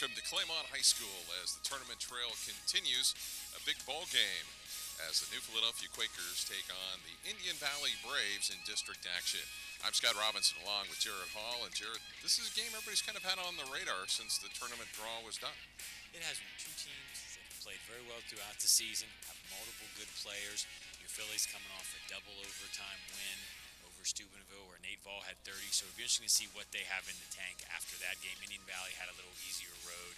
Welcome to Claymont High School as the tournament trail continues. A big ball game as the New Philadelphia Quakers take on the Indian Valley Braves in district action. I'm Scott Robinson along with Jared Hall. And Jared, this is a game everybody's kind of had on the radar since the tournament draw was done. It has been two teams that have played very well throughout the season, have multiple good players. Your Phillies coming off a double overtime win over Steubenville where Nate Vall had 30, so it'll be interesting to see what they have in the tank after that game. Indian Valley had a little easier road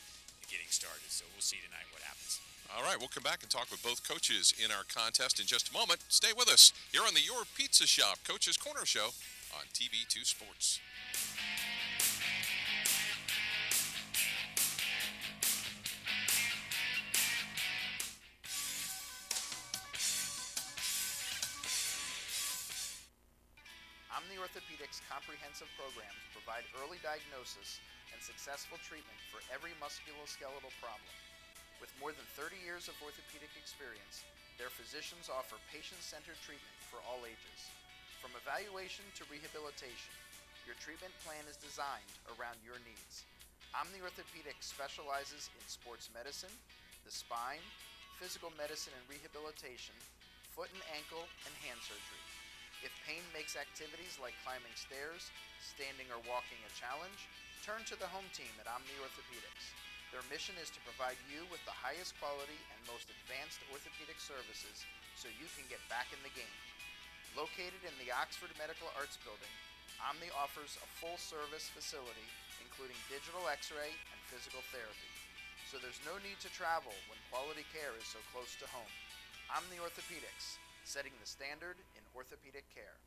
getting started, so we'll see tonight what happens. All right, we'll come back and talk with both coaches in our contest in just a moment. Stay with us here on the Your Pizza Shop Coach's Corner Show on TV2 Sports. Omni Orthopedics comprehensive programs provide early diagnosis and successful treatment for every musculoskeletal problem. With more than 30 years of orthopedic experience, their physicians offer patient-centered treatment for all ages. From evaluation to rehabilitation, your treatment plan is designed around your needs. Omni Orthopedics specializes in sports medicine, the spine, physical medicine and rehabilitation, foot and ankle, and hand surgery. If pain makes activities like climbing stairs, standing or walking a challenge, turn to the home team at Omni Orthopedics. Their mission is to provide you with the highest quality and most advanced orthopedic services so you can get back in the game. Located in the Oxford Medical Arts Building, Omni offers a full-service facility including digital x-ray and physical therapy. So there's no need to travel when quality care is so close to home. Omni Orthopedics, setting the standard in orthopedic care.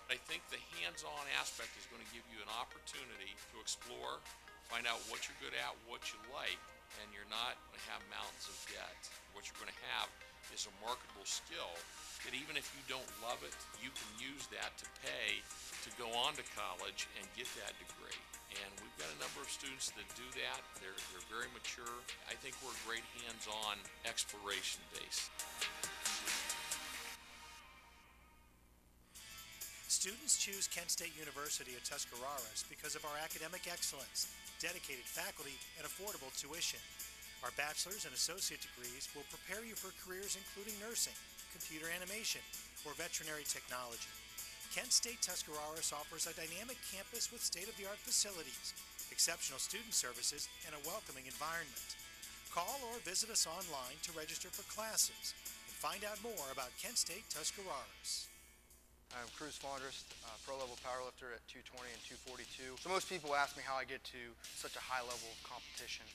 I think the hands-on aspect is going to give you an opportunity to explore, find out what you're good at, what you like, and you're not going to have mountains of debt. What you're going to have is a marketable skill that even if you don't love it, you can use that to pay to go on to college and get that degree. And we've got a number of students that do that. They're very mature. I think we're a great hands-on exploration base. Students choose Kent State University at Tuscarawas because of our academic excellence, dedicated faculty, and affordable tuition. Our bachelor's and associate degrees will prepare you for careers including nursing, computer animation, or veterinary technology. Kent State Tuscarawas offers a dynamic campus with state-of-the-art facilities, exceptional student services, and a welcoming environment. Call or visit us online to register for classes and find out more about Kent State Tuscarawas. I'm Cruz Fondrest, pro-level powerlifter at 220 and 242. So most people ask me how I get to such a high level of competition.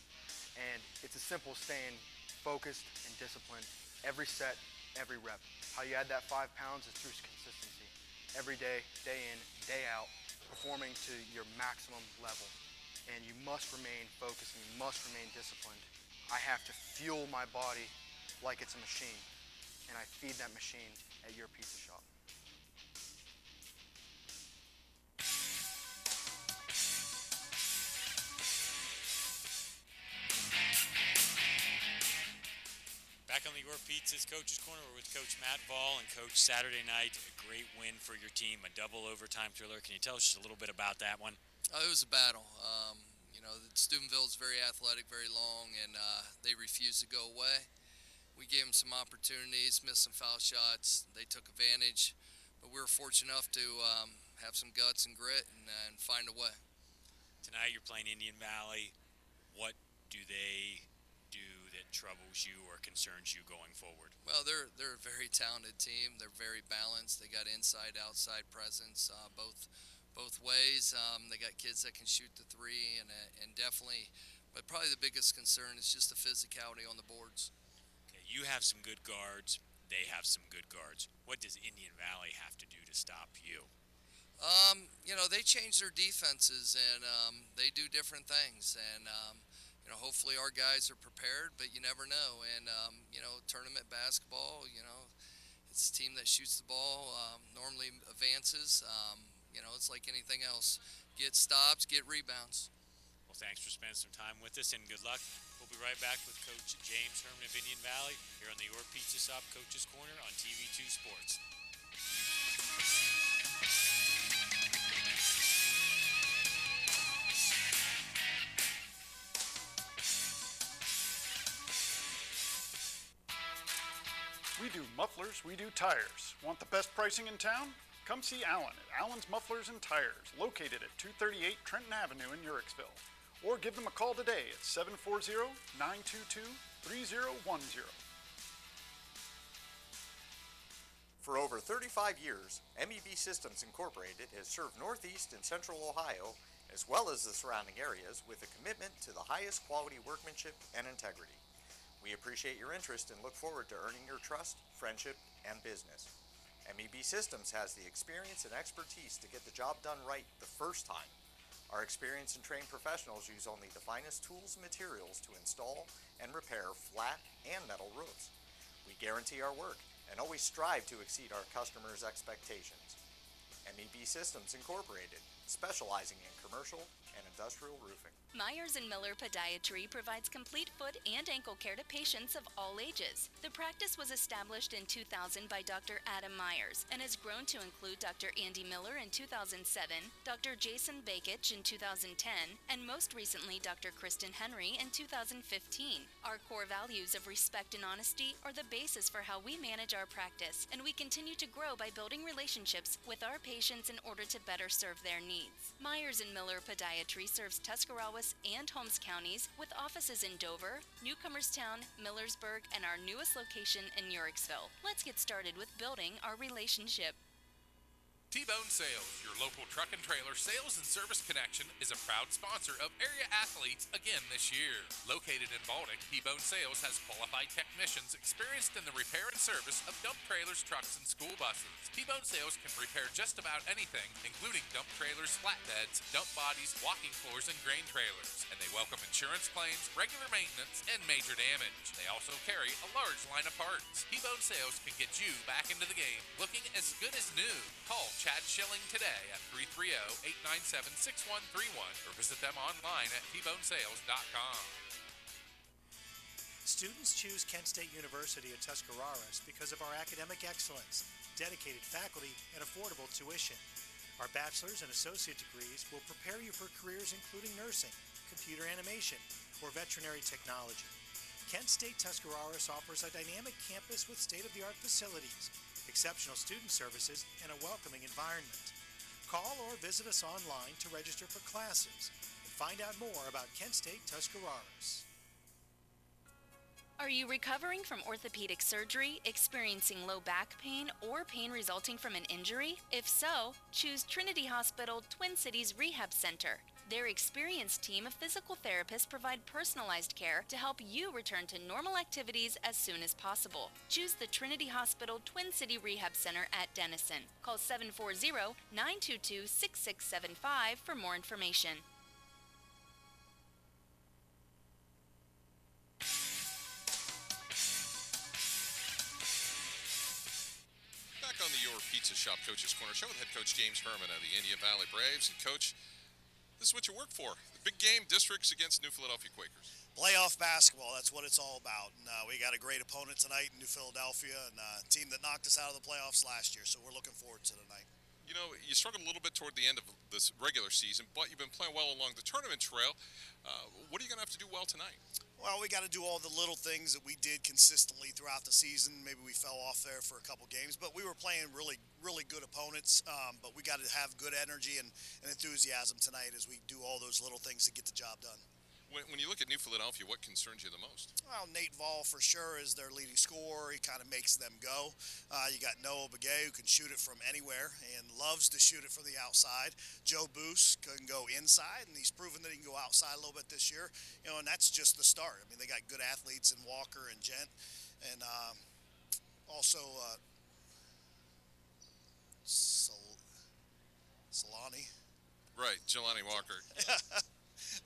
And it's as simple as staying focused and disciplined every set, every rep. How you add that 5 pounds is through consistency. Every day, day in, day out, performing to your maximum level. And you must remain focused and you must remain disciplined. I have to fuel my body like it's a machine. And I feed that machine at Your Pizza Shop. Back on the Your Pizza's Coach's Corner, we're with Coach Matt Vall and Coach. Saturday night, a great win for your team, a double overtime thriller. Can you tell us just a little bit about that one? It was a battle. Steubenville is very athletic, very long, and they refused to go away. We gave them some opportunities, missed some foul shots. They took advantage, but we were fortunate enough to have some guts and grit and find a way. Tonight, you're playing Indian Valley. What do they do that troubles you or concerns you going forward? Well, they're a very talented team. They're very balanced. They got inside, outside presence, both ways. They got kids that can shoot the three, and definitely, but probably the biggest concern is just the physicality on the boards. Okay, you have some good guards. They have some good guards. What does Indian Valley have to do to stop you? They change their defenses, and they do different things, and hopefully our guys are prepared, but you never know. And tournament basketball, it's a team that shoots the ball, normally advances. It's like anything else. Get stops, get rebounds. Well, thanks for spending some time with us, and good luck. We'll be right back with Coach James Herman of Indian Valley here on the Your Pizza Shop Coach's Corner on TV2 Sports. do mufflers, we do tires. Want the best pricing in town? Come see Alan at Allen's Mufflers and Tires, located at 238 Trenton Avenue in Uricksville. Or give them a call today at 740-922-3010. For over 35 years, MEB Systems Incorporated has served Northeast and Central Ohio, as well as the surrounding areas, with a commitment to the highest quality workmanship and integrity. We appreciate your interest and look forward to earning your trust, friendship, and business. MEB Systems has the experience and expertise to get the job done right the first time. Our experienced and trained professionals use only the finest tools and materials to install and repair flat and metal roofs. We guarantee our work and always strive to exceed our customers' expectations. MEB Systems Incorporated, specializing in commercial and industrial roofing. Myers & Miller Podiatry provides complete foot and ankle care to patients of all ages. The practice was established in 2000 by Dr. Adam Myers and has grown to include Dr. Andy Miller in 2007, Dr. Jason Bakich in 2010, and most recently Dr. Kristen Henry in 2015. Our core values of respect and honesty are the basis for how we manage our practice, and we continue to grow by building relationships with our patients in order to better serve their needs. Myers & Miller Podiatry serves Tuscarawas and Holmes counties with offices in Dover, Newcomerstown, Millersburg, and our newest location in Uricksville. Let's get started with building our relationship. T-Bone Sales, your local truck and trailer sales and service connection, is a proud sponsor of area athletes again this year. Located in Baltic, T-Bone Sales has qualified technicians experienced in the repair and service of dump trailers, trucks, and school buses. T-Bone Sales can repair just about anything, including dump trailers, flatbeds, dump bodies, walking floors, and grain trailers. And they welcome insurance claims, regular maintenance, and major damage. They also carry a large line of parts. T-Bone Sales can get you back into the game looking as good as new. Call Chad Schilling today at 330-897-6131 or visit them online at tbonesales.com. Students choose Kent State University at Tuscarawas because of our academic excellence, dedicated faculty, and affordable tuition. Our bachelor's and associate degrees will prepare you for careers including nursing, computer animation, or veterinary technology. Kent State Tuscarawas offers a dynamic campus with state-of-the-art facilities, exceptional student services, and a welcoming environment. Call or visit us online to register for classes and find out more about Kent State Tuscarawas. Are you recovering from orthopedic surgery, experiencing low back pain, or pain resulting from an injury? If so, choose Trinity Hospital Twin Cities Rehab Center. Their experienced team of physical therapists provide personalized care to help you return to normal activities as soon as possible. Choose the Trinity Hospital Twin City Rehab Center at Denison. Call 740-922-6675 for more information. Back on the Your Pizza Shop Coach's Corner Show with head coach James Herman of the Indian Valley Braves. And coach, this is what you work for. The big game, districts against New Philadelphia Quakers. Playoff basketball, that's what it's all about. And we got a great opponent tonight in New Philadelphia, and a team that knocked us out of the playoffs last year, so we're looking forward to tonight. You know, you struggled a little bit toward the end of this regular season, but you've been playing well along the tournament trail. What are you going to have to do well tonight? Well, we got to do all the little things that we did consistently throughout the season. Maybe we fell off there for a couple games, but we were playing really good opponents. But we got to have good energy and enthusiasm tonight as we do all those little things to get the job done. When you look at New Philadelphia, what concerns you the most? Well, Nate Vall for sure is their leading scorer. He kind of makes them go. You got Noah Begay, who can shoot it from anywhere and loves to shoot it from the outside. Joe Boos can go inside, and he's proven that he can go outside a little bit this year. You know, and that's just the start. I mean, they got good athletes in Walker and Gent, and also Solani. Right, Jelani Walker.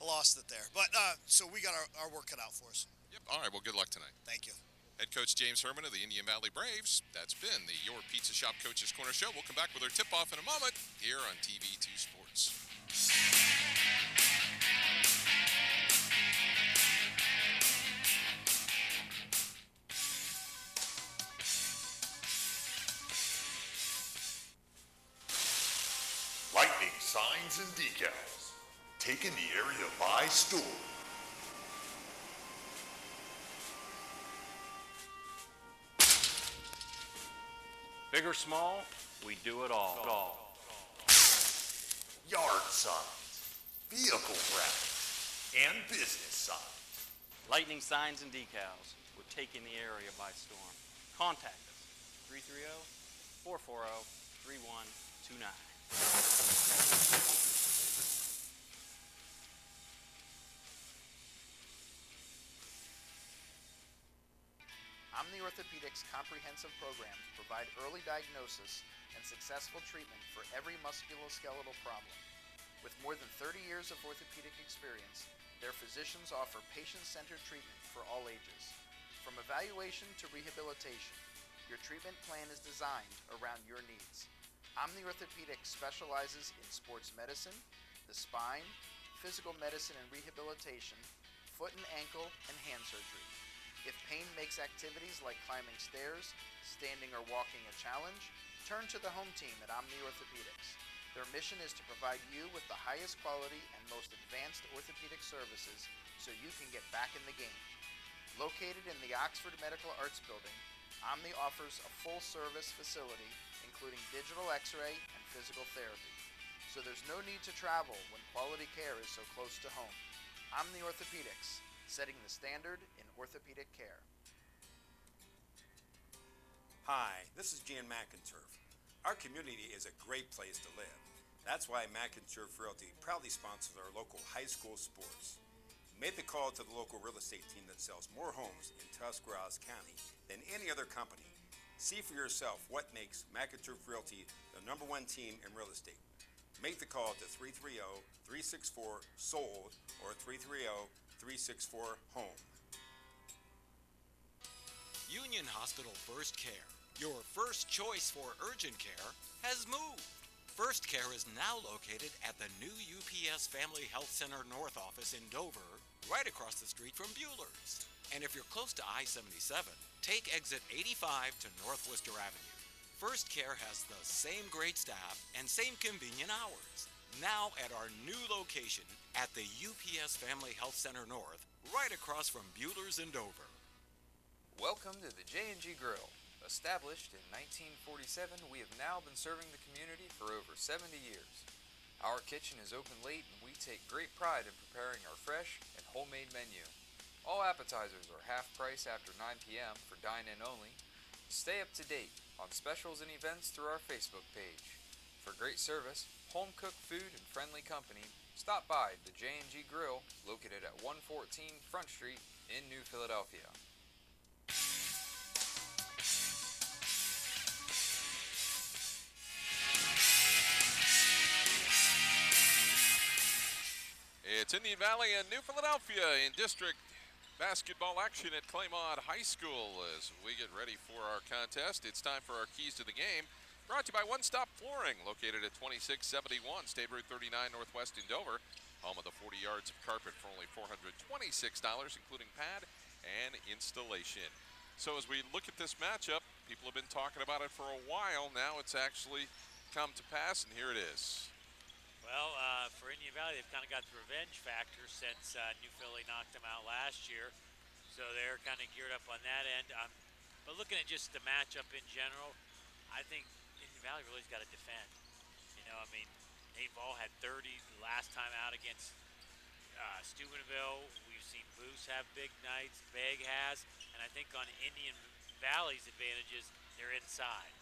Lost it there. But so we got our work cut out for us. Yep. All right, well, good luck tonight. Thank you. Head coach James Herman of the Indian Valley Braves. That's been the Your Pizza Shop Coach's Corner Show. We'll come back with our tip-off in a moment here on TV2 Sports. Lightning signs and decals. Taking the area by storm. Big or small, we do it all. Yard signs, vehicle graphics, and business signs. Lightning signs and decals. We're taking the area by storm. Contact us, 330-440-3129. Omni Orthopedics comprehensive programs provide early diagnosis and successful treatment for every musculoskeletal problem. With more than 30 years of orthopedic experience, their physicians offer patient-centered treatment for all ages. From evaluation to rehabilitation, your treatment plan is designed around your needs. Omni Orthopedics specializes in sports medicine, the spine, physical medicine and rehabilitation, foot and ankle, and hand surgery. If pain makes activities like climbing stairs, standing or walking a challenge, turn to the home team at Omni Orthopedics. Their mission is to provide you with the highest quality and most advanced orthopedic services so you can get back in the game. Located in the Oxford Medical Arts Building, Omni offers a full-service facility including digital x-ray and physical therapy. So there's no need to travel when quality care is so close to home. Omni Orthopedics, setting the standard in orthopedic care. Hi, this is Jan McInturf. Our community is a great place to live. That's why McInturf Realty proudly sponsors our local high school sports. Make the call to the local real estate team that sells more homes in Tuscarawas County than any other company. See for yourself what makes McInturf Realty the #1 team in real estate. Make the call to 330-364-SOLD or 330-364-HOME. Union Hospital First Care, your first choice for urgent care, has moved. First Care is now located at the new UPS Family Health Center North office in Dover, right across the street from Bueller's. And if you're close to I-77, take exit 85 to North Worcester Avenue. First Care has the same great staff and same convenient hours. Now at our new location at the UPS Family Health Center North, right across from Bueller's in Dover. Welcome to the J&G Grill. Established in 1947, we have now been serving the community for over 70 years. Our kitchen is open late and we take great pride in preparing our fresh and homemade menu. All appetizers are half price after 9 p.m. for dine-in only. Stay up to date on specials and events through our Facebook page. For great service, home-cooked food, and friendly company, stop by the J&G Grill, located at 114 Front Street in New Philadelphia. It's Indian Valley and New Philadelphia in district basketball action at Claymont High School as we get ready for our contest. It's time for our keys to the game, brought to you by One Stop Flooring, located at 2671 State Route 39 Northwest in Dover, home of the 40 yards of carpet for only $426, including pad and installation. So as we look at this matchup, people have been talking about it for a while. Now it's actually come to pass, and here it is. Well, for Indian Valley, they've kind of got the revenge factor since New Philly knocked them out last year. So they're kind of geared up on that end. But looking at just the matchup in general, I think Indian Valley really's got to defend. You know, I mean, Nate Ball had 30 last time out against Steubenville. We've seen Boos have big nights. Begg has. And I think on Indian Valley's advantages, they're inside.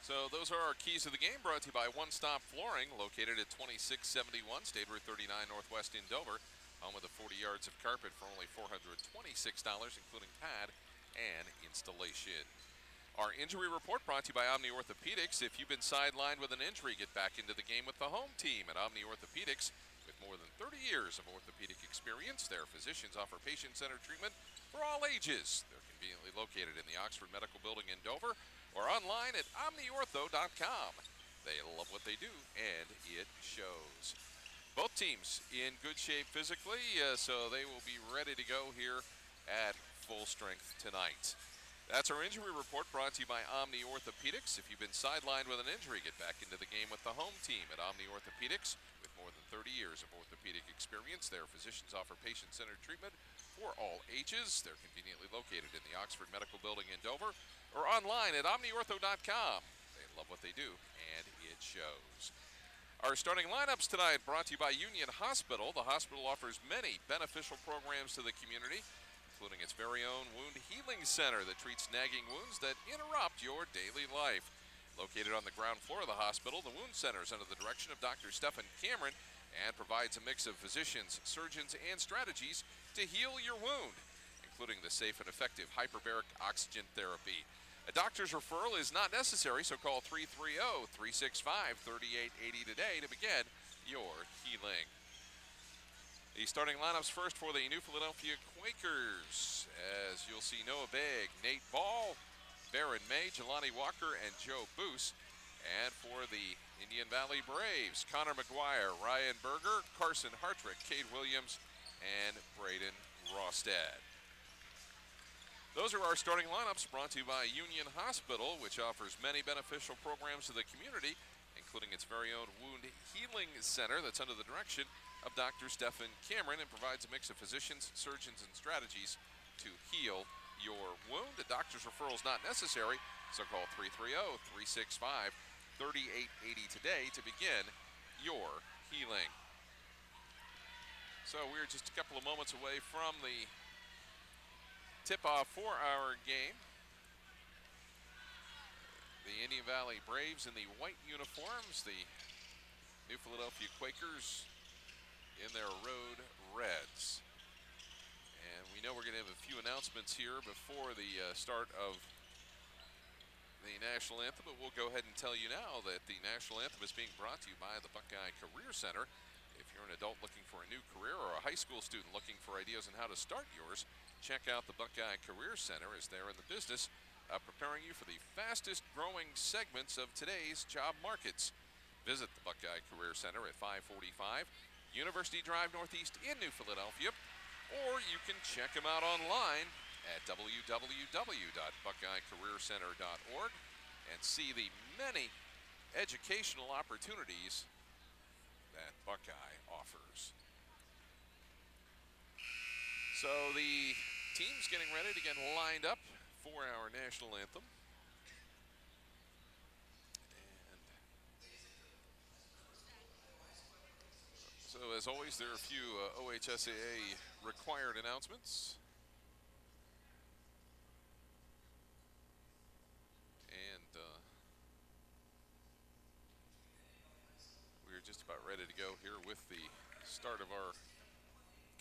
So those are our keys to the game, brought to you by One Stop Flooring, located at 2671 State Route 39 Northwest in Dover, home with the 40 yards of carpet for only $426, including pad and installation. Our injury report brought to you by Omni Orthopedics. If you've been sidelined with an injury, get back into the game with the home team at Omni Orthopedics. With more than 30 years of orthopedic experience, their physicians offer patient-centered treatment for all ages. They're conveniently located in the Oxford Medical Building in Dover, or online at omniortho.com. They love what they do, and it shows. Both teams in good shape physically, so they will be ready to go here at full strength tonight. That's our injury report, brought to you by Omni Orthopedics. If you've been sidelined with an injury, get back into the game with the home team at Omni Orthopedics. With more than 30 years of orthopedic experience, their physicians offer patient-centered treatment for all ages. They're conveniently located in the Oxford Medical Building in Dover, or online at omniortho.com. They love what they do, and it shows. Our starting lineups tonight brought to you by Union Hospital. The hospital offers many beneficial programs to the community, including its very own wound healing center that treats nagging wounds that interrupt your daily life. Located on the ground floor of the hospital, the wound center is under the direction of Dr. Stephen Cameron and provides a mix of physicians, surgeons, and strategies to heal your wound, including the safe and effective hyperbaric oxygen therapy. A doctor's referral is not necessary, so call 330-365-3880 today to begin your healing. The starting lineups first for the New Philadelphia Quakers, as you'll see Noah Begg, Nate Ball, Baron May, Jelani Walker, and Joe Boos. And for the Indian Valley Braves, Connor McGuire, Ryan Berger, Carson Hartrick, Cade Williams, and Braden Rostad. Those are our starting lineups brought to you by Union Hospital, which offers many beneficial programs to the community, including its very own wound healing center that's under the direction of Dr. Stephen Cameron and provides a mix of physicians, surgeons, and strategies to heal your wound. A doctor's referral is not necessary, so call 330-365-3880 today to begin your healing. So we're just a couple of moments away from the tip-off for our game. The Indian Valley Braves in the white uniforms, the New Philadelphia Quakers in their road reds. And we know we're going to have a few announcements here before the start of the national anthem, but we'll go ahead and tell you now that the national anthem is being brought to you by the Buckeye Career Center. If you're an adult looking for a new career or a high school student looking for ideas on how to start yours, check out the Buckeye Career Center, as they're in the business of preparing you for the fastest growing segments of today's job markets. Visit the Buckeye Career Center at 545 University Drive Northeast in New Philadelphia, or you can check them out online at www.buckeyecareercenter.org and see the many educational opportunities that Buckeye offers. So the team's getting ready to get lined up for our national anthem. And so as always, there are a few OHSAA required announcements. And we're just about ready to go here with the start of our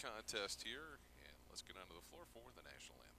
contest here. Let's get onto the floor for the national anthem.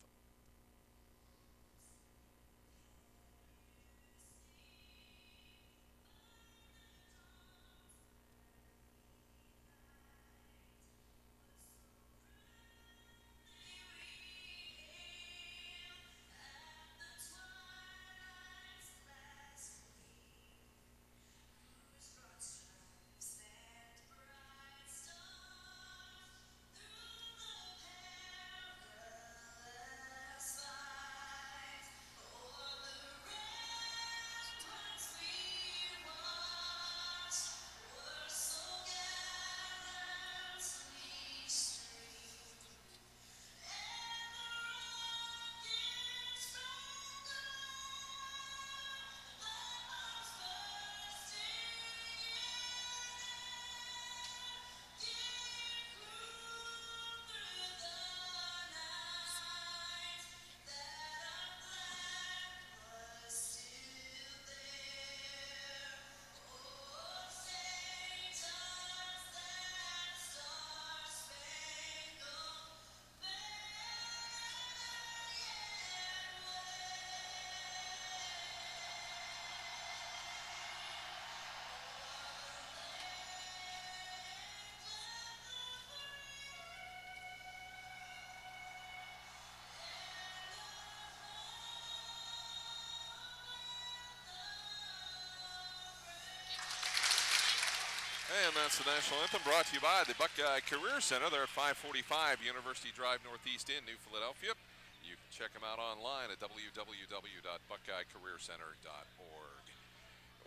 And that's the national anthem brought to you by the Buckeye Career Center. They're at 545 University Drive Northeast in New Philadelphia. You can check them out online at www.buckeyecareercenter.org.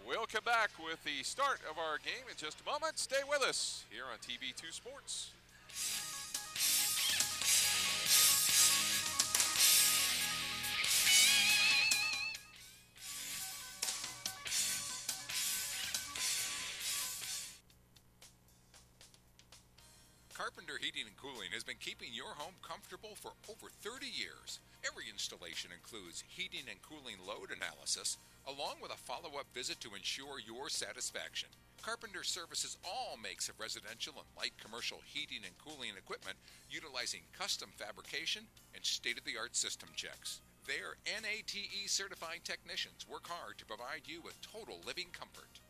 We'll come back with the start of our game in just a moment. Stay with us here on TV2 Sports. Carpenter Heating and Cooling has been keeping your home comfortable for over 30 years. Every installation includes heating and cooling load analysis, along with a follow-up visit to ensure your satisfaction. Carpenter services all makes of residential and light commercial heating and cooling equipment utilizing custom fabrication and state-of-the-art system checks. Their NATE certified technicians work hard to provide you with total living comfort.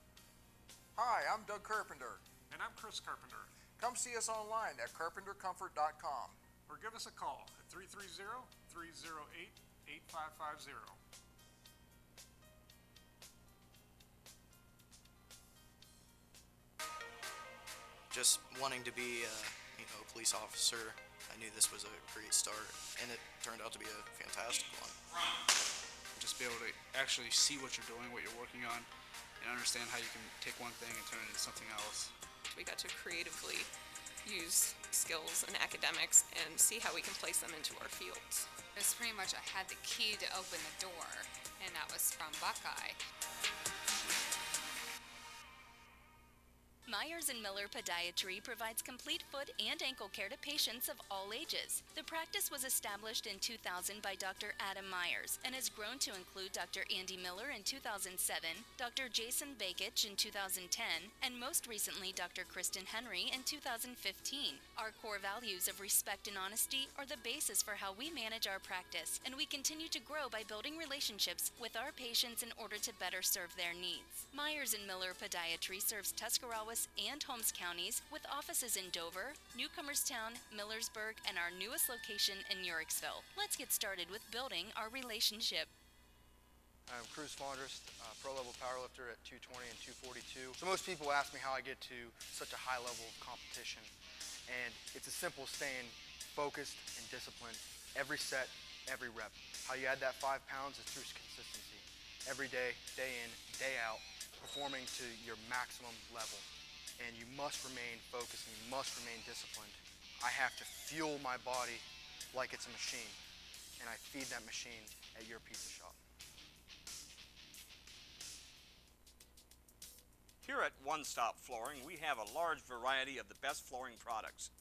Hi, I'm Doug Carpenter. And I'm Chris Carpenter. Come see us online at carpentercomfort.com. Or give us a call at 330-308-8550. Just wanting to be a police officer, I knew this was a great start, and it turned out to be a fantastic one. Just be able to actually see what you're doing, what you're working on, and understand how you can take one thing and turn it into something else. We got to creatively use skills and academics and see how we can place them into our fields. It's pretty much I had the key to open the door, and that was from Buckeye. Myers & Miller Podiatry provides complete foot and ankle care to patients of all ages. The practice was established in 2000 by Dr. Adam Myers and has grown to include Dr. Andy Miller in 2007, Dr. Jason Bakich in 2010, and most recently Dr. Kristen Henry in 2015. Our core values of respect and honesty are the basis for how we manage our practice, and we continue to grow by building relationships with our patients in order to better serve their needs. Myers & Miller Podiatry serves Tuscarawas and Holmes counties with offices in Dover, Newcomerstown, Millersburg, and our newest location in Uricksville. Let's get started with building our relationship. I'm Cruz Fondrest, pro-level powerlifter at 220 and 242. So most people ask me how I get to such a high level of competition, and it's as simple as staying focused and disciplined every set, every rep. How you add that 5 pounds is through consistency. Every day, day in, day out, performing to your maximum level. And you must remain focused and you must remain disciplined. I have to fuel my body like it's a machine, and I feed that machine at your pizza shop. Here at One Stop Flooring, we have a large variety of the best flooring products.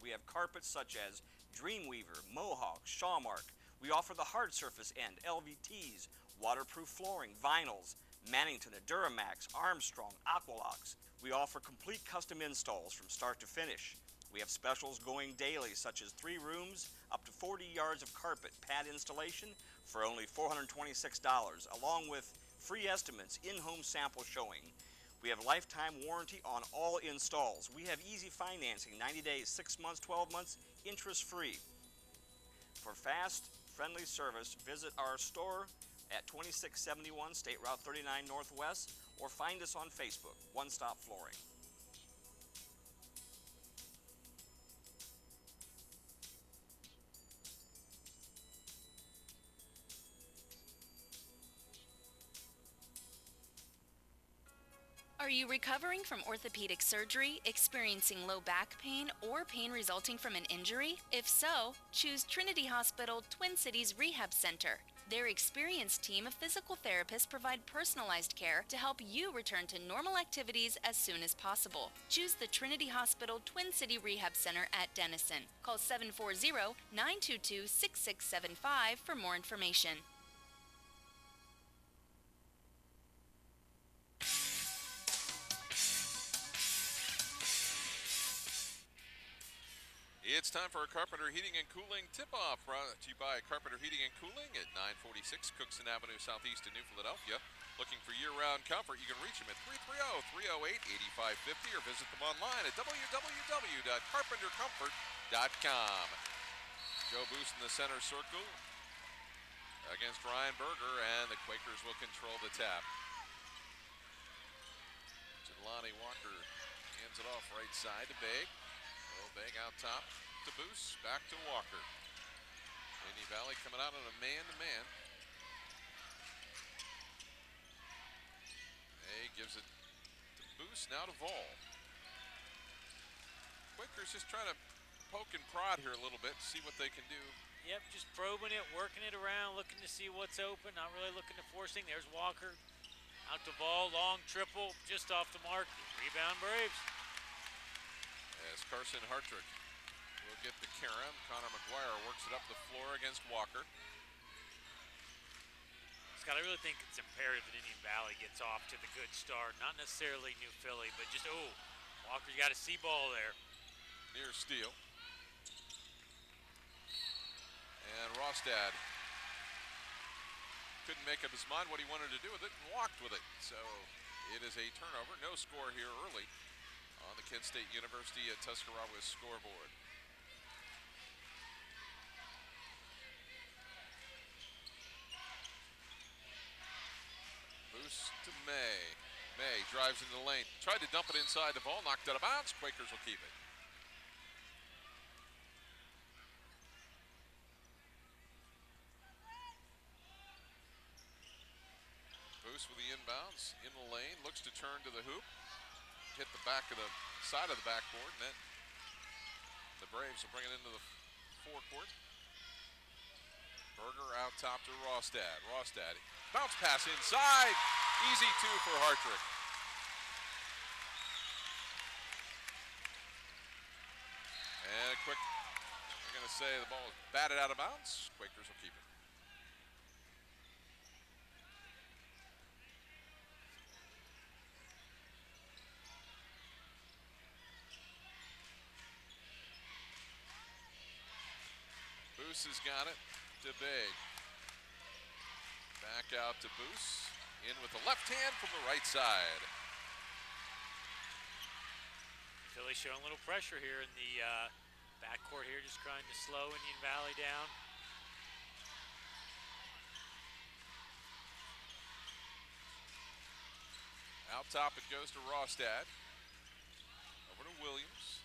We have carpets such as Dreamweaver, Mohawk, Shawmark. We offer the hard surface end, LVTs, waterproof flooring, vinyls, Mannington, Duramax, Armstrong, Aqualox. We offer complete custom installs from start to finish. We have specials going daily, such as 3 rooms, up to 40 yards of carpet pad installation for only $426, along with free estimates, in-home sample showing. We have lifetime warranty on all installs. We have easy financing, 90 days, 6 months, 12 months, interest-free. For fast, friendly service, visit our store at 2671 State Route 39 Northwest, or find us on Facebook, One Stop Flooring. Are you recovering from orthopedic surgery, experiencing low back pain, or pain resulting from an injury? If so, choose Trinity Hospital Twin Cities Rehab Center. Their experienced team of physical therapists provide personalized care to help you return to normal activities as soon as possible. Choose the Trinity Hospital Twin City Rehab Center at Denison. Call 740-922-6675 for more information. It's time for a Carpenter Heating and Cooling tip-off, brought to you by Carpenter Heating and Cooling at 946 Cookson Avenue Southeast in New Philadelphia. Looking for year-round comfort, you can reach them at 330-308-8550 or visit them online at www.carpentercomfort.com. Joe Boos in the center circle against Ryan Berger, and the Quakers will control the tap. Jelani Walker hands it off right side to Begg. Begg out top to Boos, back to Walker. Indian Valley coming out on a man-to-man. Hey, gives it to Boos, now to Vol. Quakers just trying to poke and prod here a little bit, see what they can do. Yep, just probing it, working it around, looking to see what's open, not really looking to force things. There's Walker, out to Vol, long triple, just off the mark. Rebound Braves. as Carson Hartrick will get the carom. Connor McGuire works it up the floor against Walker. Scott, I really think it's imperative that Indian Valley gets off to the good start. Not necessarily New Philly, but just, Walker, you got a see ball there. Near steal. And Rostad couldn't make up his mind what he wanted to do with it and walked with it. So it is a turnover. No score here early on the Kent State University at Tuscarawas scoreboard. Boost to May. May drives into the lane. Tried to dump it inside the ball. Knocked out of bounds. Quakers will keep it. Boost with the inbounds. In the lane. Looks to turn to the hoop. Hit the back of the side of the backboard. And then the Braves will bring it into the forecourt. Berger out top to Rostad. Rostad. Bounce pass inside. Easy two for Hartrick. And quick, I'm going to say the ball is batted out of bounds. Quakers will keep it. Boos has got it to Big. Back out to Boos. In with the left hand from the right side. Philly showing a little pressure here in the backcourt here, just trying to slow Indian Valley down. Out top it goes to Rostad. Over to Williams.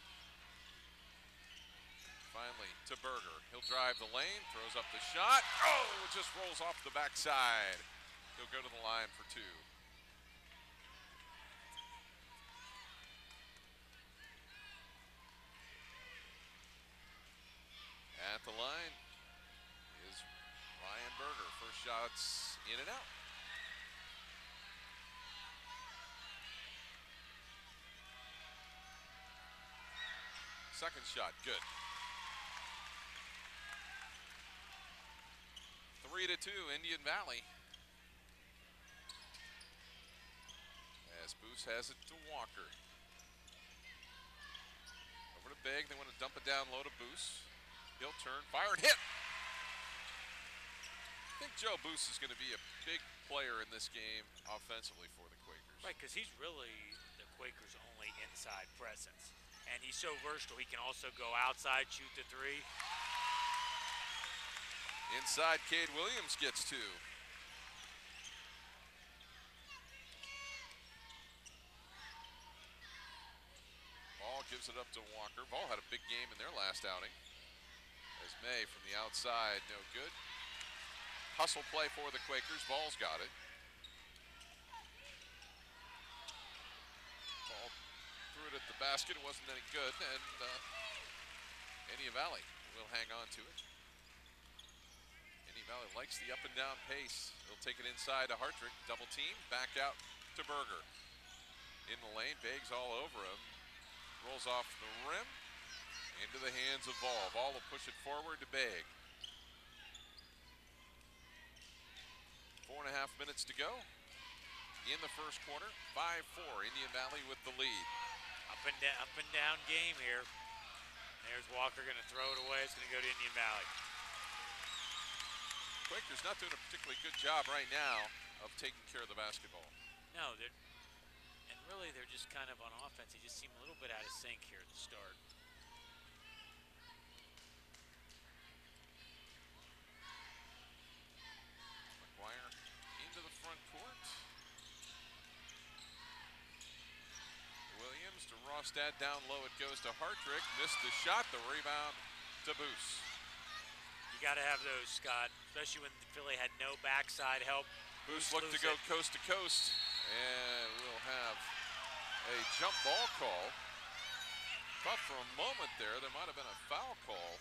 Finally to Berger. He'll drive the lane, throws up the shot. Oh, it just rolls off the backside. He'll go to the line for two. At the line is Ryan Berger. First shot's in and out. Second shot, good. 3-2, Indian Valley. As Boos has it to Walker. Over to Big, they want to dump it down low to Boos. He'll turn, fire, and hit. I think Joe Boos is going to be a big player in this game offensively for the Quakers. Right, because he's really the Quakers' only inside presence. And he's so versatile, he can also go outside, shoot the three. Inside, Cade Williams gets two. Ball gives it up to Walker. Ball had a big game in their last outing. As May from the outside, no good. Hustle play for the Quakers. Ball's got it. Ball threw it at the basket. It wasn't any good, and Indian Valley will hang on to it. Indian Valley likes the up and down pace. He'll take it inside to Hartrick. Double team. Back out to Berger. In the lane. Biggs all over him. Rolls off the rim. Into the hands of Vol. Vol will push it forward to Big. 4.5 minutes to go in the first quarter. 5-4, Indian Valley with the lead. Up and down game here. There's Walker going to throw it away. It's going to go to Indian Valley. Quakers not doing a particularly good job right now of taking care of the basketball. No, and really they're just kind of on offense. They just seem a little bit out of sync here at the start. McGuire into the front court. Williams to Rostad, down low it goes to Hartrick. Missed the shot, the rebound to Boos. You got to have those, Scott, especially when Philly had no backside help. Boos looked to go coast to coast, and we'll have a jump ball call. Thought for a moment there might have been a foul call.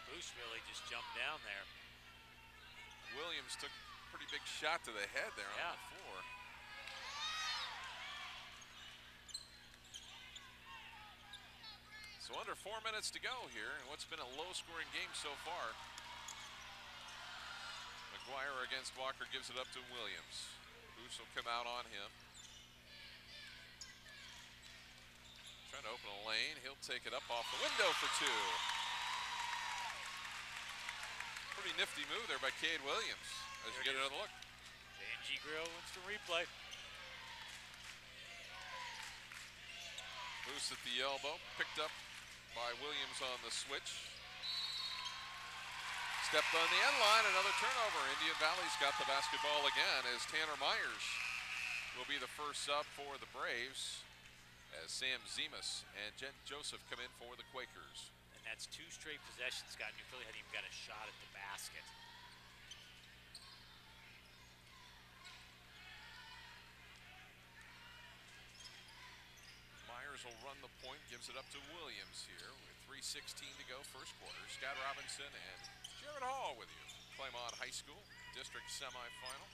Boos really just jumped down there. Williams took a pretty big shot to the head there on the floor. under 4 minutes to go here in what's been a low-scoring game so far. McGuire against Walker gives it up to Williams. Boos will come out on him. Trying to open a lane. He'll take it up off the window for 2. Pretty nifty move there by Cade Williams as you get another look. J&G Grill wants to replay. Boos at the elbow, picked up by Williams on the switch. Stepped on the end line, another turnover. Indian Valley's got the basketball again as Tanner Myers will be the first sub for the Braves as Sam Zemas and Jen Joseph come in for the Quakers. And that's 2 straight possessions, Scott. New Philly hadn't even got a shot at the basket. Myers will run the point, gives it up to Williams here with 3:16 to go first quarter. Scott Robinson and Jared Hall with you. Claymont High School district semifinal.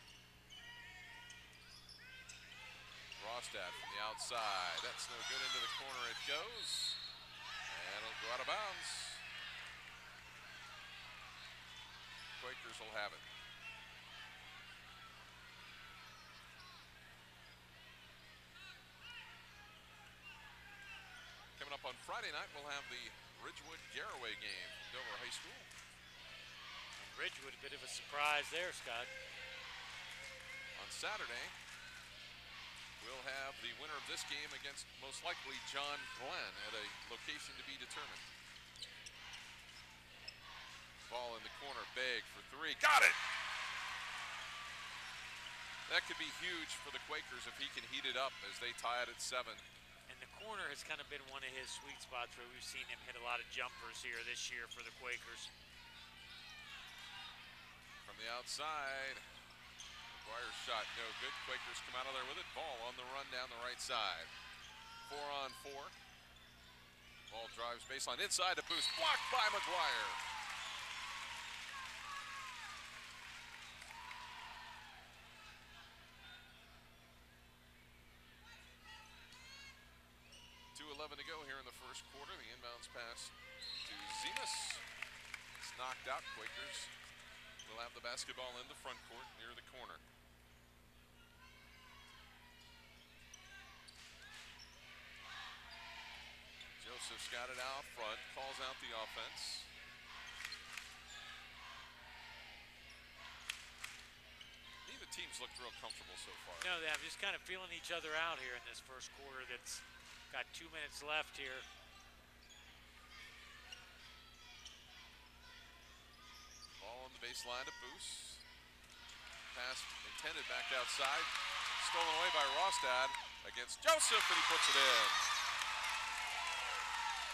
Rostad from the outside. That's no good. Into the corner it goes. And it'll go out of bounds. Quakers will have it. Coming up on Friday night, we'll have the Ridgewood-Garraway game from Dover High School. Ridgewood, a bit of a surprise there, Scott. On Saturday, we'll have the winner of this game against most likely John Glenn at a location to be determined. Ball in the corner, Begg for 3. Got it! That could be huge for the Quakers if he can heat it up as they tie it at 7. And the corner has kind of been one of his sweet spots where we've seen him hit a lot of jumpers here this year for the Quakers. From the outside, McGuire's shot no good. Quakers come out of there with it. Ball on the run down the right side. 4-on-4. Ball drives baseline inside to Boos. Blocked by McGuire. .11 to go here in the first quarter. The inbounds pass to Zemas. It's knocked out. Quakers will have the basketball in the front court near the corner. Joseph's got it out front, calls out the offense. Neither team's looked real comfortable so far. No, they're just kind of feeling each other out here in this first quarter. That's got 2 minutes left here. Ball on the baseline to Boos. Pass intended back outside. Stolen away by Rostad against Joseph, and he puts it in.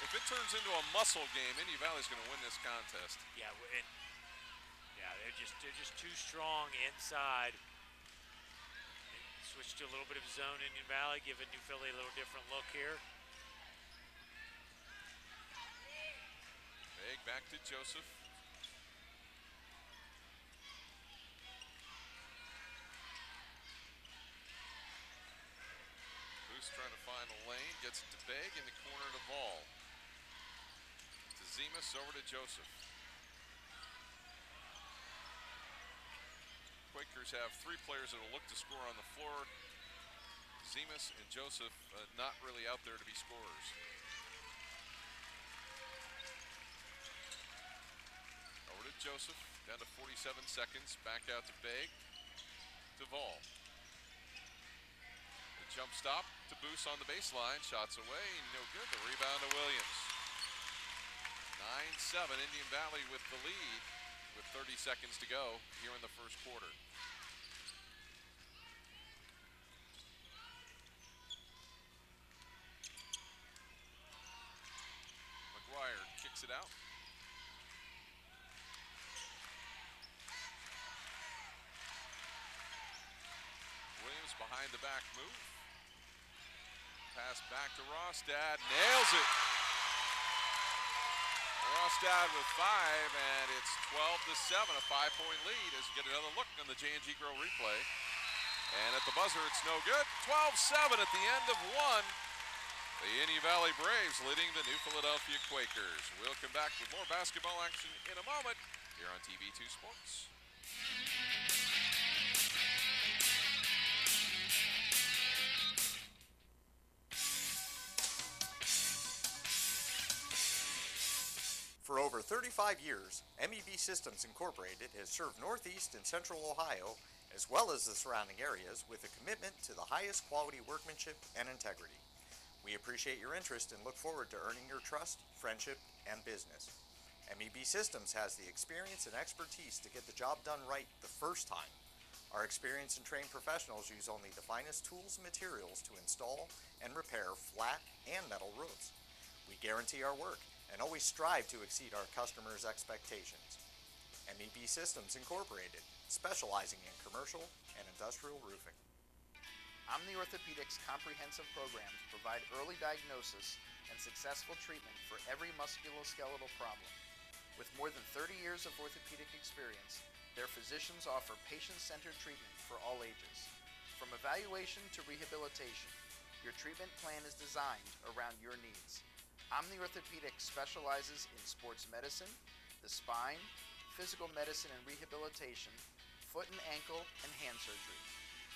If it turns into a muscle game, Indian Valley's going to win this contest. Yeah, they're just too strong inside. Switch to a little bit of zone Indian Valley, giving New Philly a little different look here. Begg back to Joseph. Boos trying to find a lane, gets it to Begg in the corner to Ball. To Zemas, over to Joseph. Quakers have 3 players that will look to score on the floor. Zemas and Joseph not really out there to be scorers. Over to Joseph, down to 47 seconds. Back out to Begg. To Vol. The jump stop to Boos on the baseline. Shots away, no good. The rebound to Williams. 9-7, Indian Valley with the lead with 30 seconds to go here in the first quarter. McGuire kicks it out. Williams behind the back move. Pass back to Rostad, nails it. Rostad with 5, and it's 12-7, a 5-point lead as you get another look on the J&G Grill replay. And at the buzzer, it's no good. 12-7 at the end of 1. The Indian Valley Braves leading the New Philadelphia Quakers. We'll come back with more basketball action in a moment here on TV2 Sports. For over 35 years, MEB Systems Incorporated has served Northeast and Central Ohio, as well as the surrounding areas, with a commitment to the highest quality workmanship and integrity. We appreciate your interest and look forward to earning your trust, friendship, and business. MEB Systems has the experience and expertise to get the job done right the first time. Our experienced and trained professionals use only the finest tools and materials to install and repair flat and metal roofs. We guarantee our work and always strive to exceed our customers' expectations. MEB Systems Incorporated, specializing in commercial and industrial roofing. Omni Orthopedics comprehensive programs provide early diagnosis and successful treatment for every musculoskeletal problem. With more than 30 years of orthopedic experience, their physicians offer patient-centered treatment for all ages. From evaluation to rehabilitation, your treatment plan is designed around your needs. Omni Orthopedics specializes in sports medicine, the spine, physical medicine and rehabilitation, foot and ankle, and hand surgery.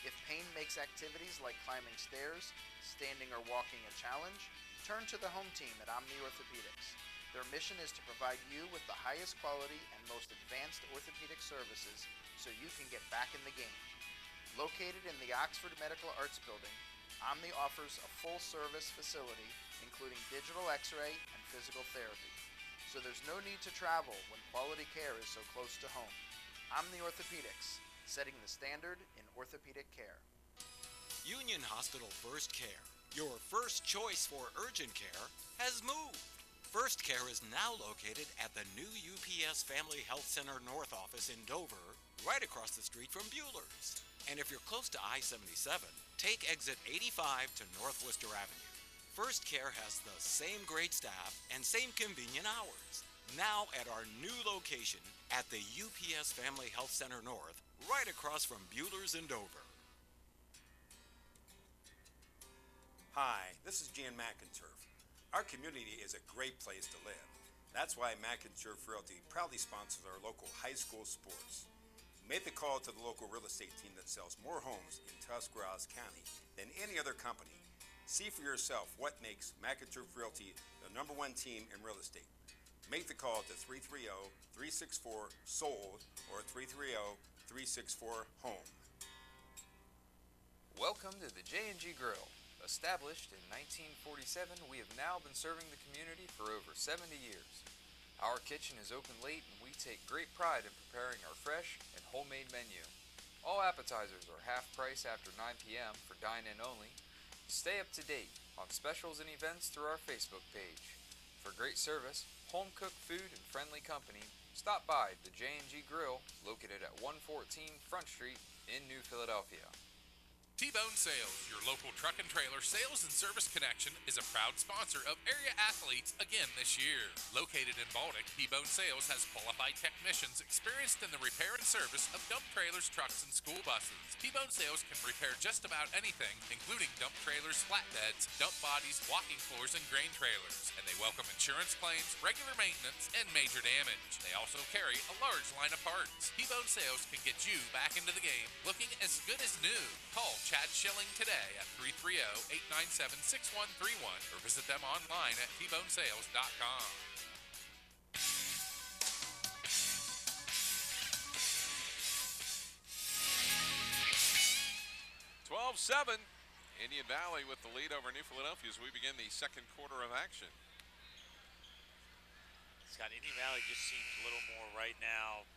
If pain makes activities like climbing stairs, standing or walking a challenge, turn to the home team at Omni Orthopedics. Their mission is to provide you with the highest quality and most advanced orthopedic services so you can get back in the game. Located in the Oxford Medical Arts Building, Omni offers a full-service facility including digital x-ray and physical therapy. So there's no need to travel when quality care is so close to home. Omni Orthopedics, setting the standard in orthopedic care. Union Hospital First Care, your first choice for urgent care, has moved. First Care is now located at the new UPS Family Health Center North office in Dover, right across the street from Bueller's. And if you're close to I-77, take exit 85 to North Worcester Avenue. First Care has the same great staff and same convenient hours. Now at our new location at the UPS Family Health Center North, right across from Bueller's in Dover. Hi, this is Jan McInturf. Our community is a great place to live. That's why McInturf Realty proudly sponsors our local high school sports. Make the call to the local real estate team that sells more homes in Tuscarawas County than any other company. See for yourself what makes McInturf Realty the #1 team in real estate. Make the call to 330-364-SOLD or 330-364-HOME. Welcome to the J&G Grill. Established in 1947, we have now been serving the community for over 70 years. Our kitchen is open late and we take great pride in preparing our fresh and homemade menu. All appetizers are half price after 9 p.m. for dine-in only. Stay up to date on specials and events through our Facebook page. For great service, home-cooked food, and friendly company, stop by the J&G Grill, located at 114 Front Street in New Philadelphia. T-Bone Sales, your local truck and trailer sales and service connection, is a proud sponsor of area athletes again this year. Located in Baltic, T-Bone Sales has qualified technicians experienced in the repair and service of dump trailers, trucks, and school buses. T-Bone Sales can repair just about anything, including dump trailers, flatbeds, dump bodies, walking floors, and grain trailers. And they welcome insurance claims, regular maintenance, and major damage. They also carry a large line of parts. T-Bone Sales can get you back into the game looking as good as new. Call Chad Schilling today at 330-897-6131 or visit them online at tbonesales.com. 12-7, Indian Valley with the lead over New Philadelphia as we begin the second quarter of action. Scott, Indian Valley just seems a little more right now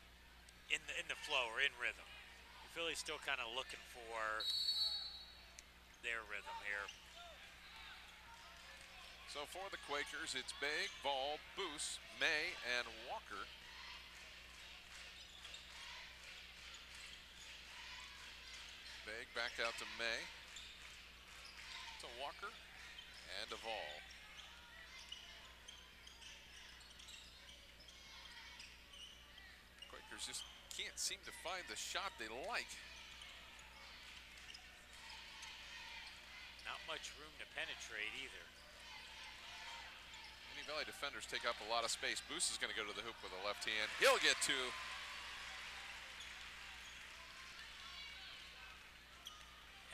in the flow or in rhythm. Philly's still kind of looking for their rhythm here. So for the Quakers, it's Begg, Ball, Boos, May, and Walker. Begg back out to May, to Walker, and Duvall. Quakers just can't seem to find the shot they like. Not much room to penetrate either. Valley defenders take up a lot of space. Boos is going to go to the hoop with a left hand. He'll get two.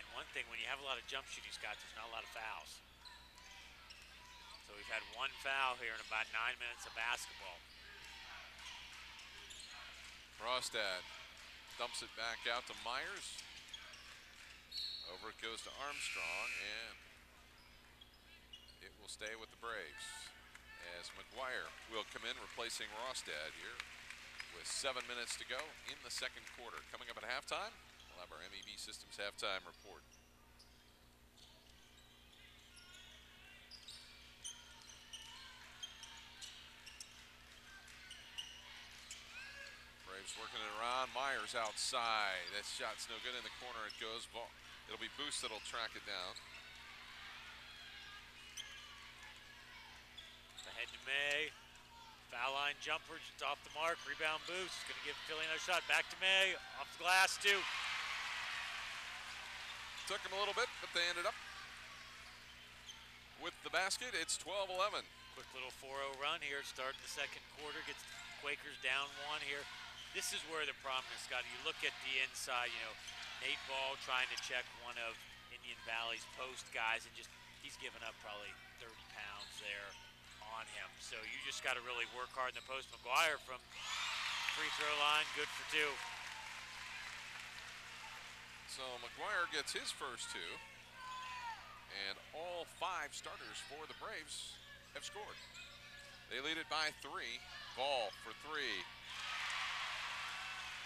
And one thing, when you have a lot of jump shooting, Scott, there's not a lot of fouls. So we've had one foul here in about 9 minutes of basketball. Rostad dumps it back out to Myers. Over it goes to Armstrong, and it will stay with the Braves as McGuire will come in replacing Rostad here with 7 minutes to go in the second quarter. Coming up at halftime, we'll have our MEB Systems halftime report. Braves working it around. Myers outside. That shot's no good in the corner. It goes. It'll be Boos that'll track it down. Ahead to May. Foul line jumper just off the mark. Rebound Boos. Going to give Philly another shot. Back to May. Off the glass too. Took him a little bit, but they ended up with the basket. It's 12-11. Quick little 4-0 run here. Starting the second quarter. Gets the Quakers down one here. This is where the problem is, Scott. You look at the inside, you know, Nate Ball trying to check one of Indian Valley's post guys, and just he's given up probably 30 pounds there on him. So you just got to really work hard in the post. McGuire from free throw line, good for two. So McGuire gets his first two, and all 5 starters for the Braves have scored. They lead it by 3. Ball for 3.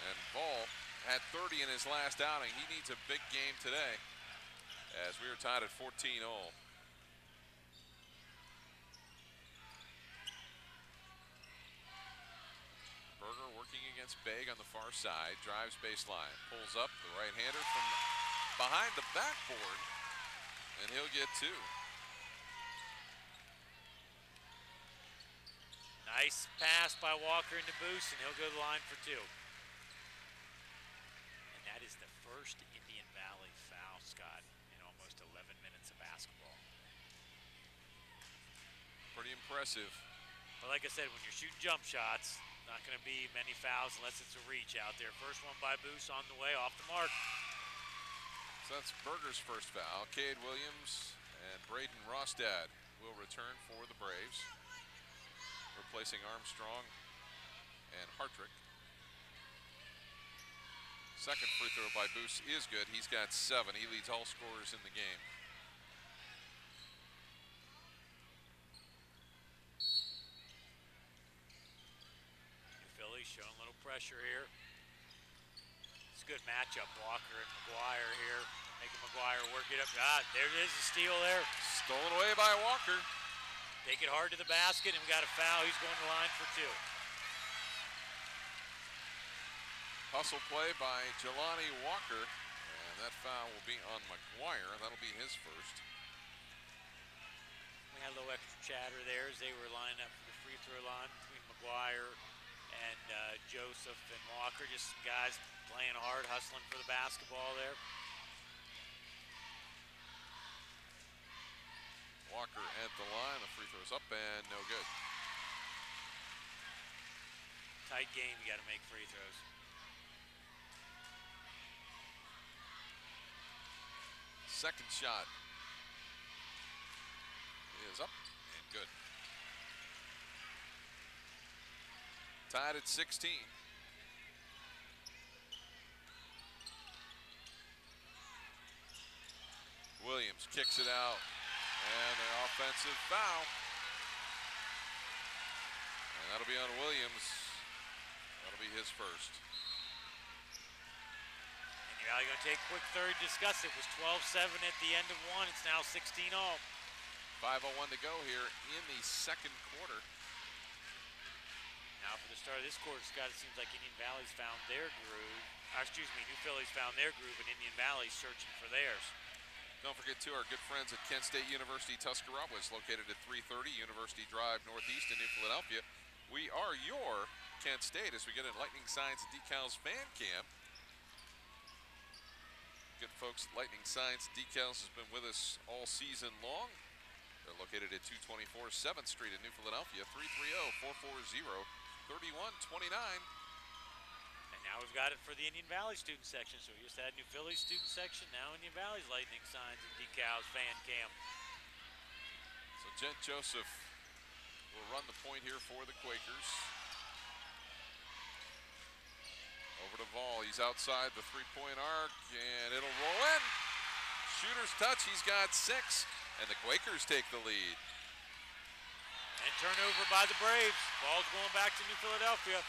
And Ball had 30 in his last outing. He needs a big game today as we are tied at 14 all. Berger working against Begg on the far side. Drives baseline. Pulls up the right-hander from behind the backboard. And he'll get 2. Nice pass by Walker into Boos, and he'll go to the line for 2. That is the first Indian Valley foul, Scott, in almost 11 minutes of basketball. Pretty impressive. But like I said, when you're shooting jump shots, not going to be many fouls unless it's a reach out there. First one by Boos on the way, off the mark. So that's Berger's first foul. Cade Williams and Braden Rostad will return for the Braves, replacing Armstrong and Hartrick. Second free throw by Boos is good. He's got 7. He leads all scorers in the game. New Philly showing a little pressure here. It's a good matchup, Walker and McGuire here. Making McGuire work it up. There it is, a steal there. Stolen away by Walker. Take it hard to the basket, and we got a foul. He's going to the line for 2. Hustle play by Jelani Walker, and that foul will be on McGuire. That'll be his first. We had a little extra chatter there as they were lining up for the free throw line between McGuire and Joseph and Walker. Just some guys playing hard, hustling for the basketball there. Walker at the line. The free throw's up and no good. Tight game, you got to make free throws. Second shot is up and good. Tied at 16. Williams kicks it out, and an offensive foul. And that'll be on Williams. That'll be his first. Valley going to take a quick third, discuss it. It was 12-7 at the end of 1. It's now 16 all. 5:01 to go here in the second quarter. Now for the start of this quarter, Scott, it seems like Indian Valley's found their groove. New Philly's found their groove, and Indian Valley's searching for theirs. Don't forget, too, our good friends at Kent State University Tuscarora is located at 330 University Drive Northeast in New Philadelphia. We are your Kent State as we get in Lightning Signs and Decals fan camp. Good folks at Lightning Signs Decals has been with us all season long. They're located at 224 7th Street in New Philadelphia, 330-440-3129. And now we've got it for the Indian Valley student section. So we just had New Philly student section, now Indian Valley's lightning signs and decals, fan cam. So Jet Joseph will run the point here for the Quakers. Over to Vol, he's outside the three-point arc, and it'll roll in. Shooter's touch, he's got 6, and the Quakers take the lead. And turnover by the Braves. Ball's going back to New Philadelphia.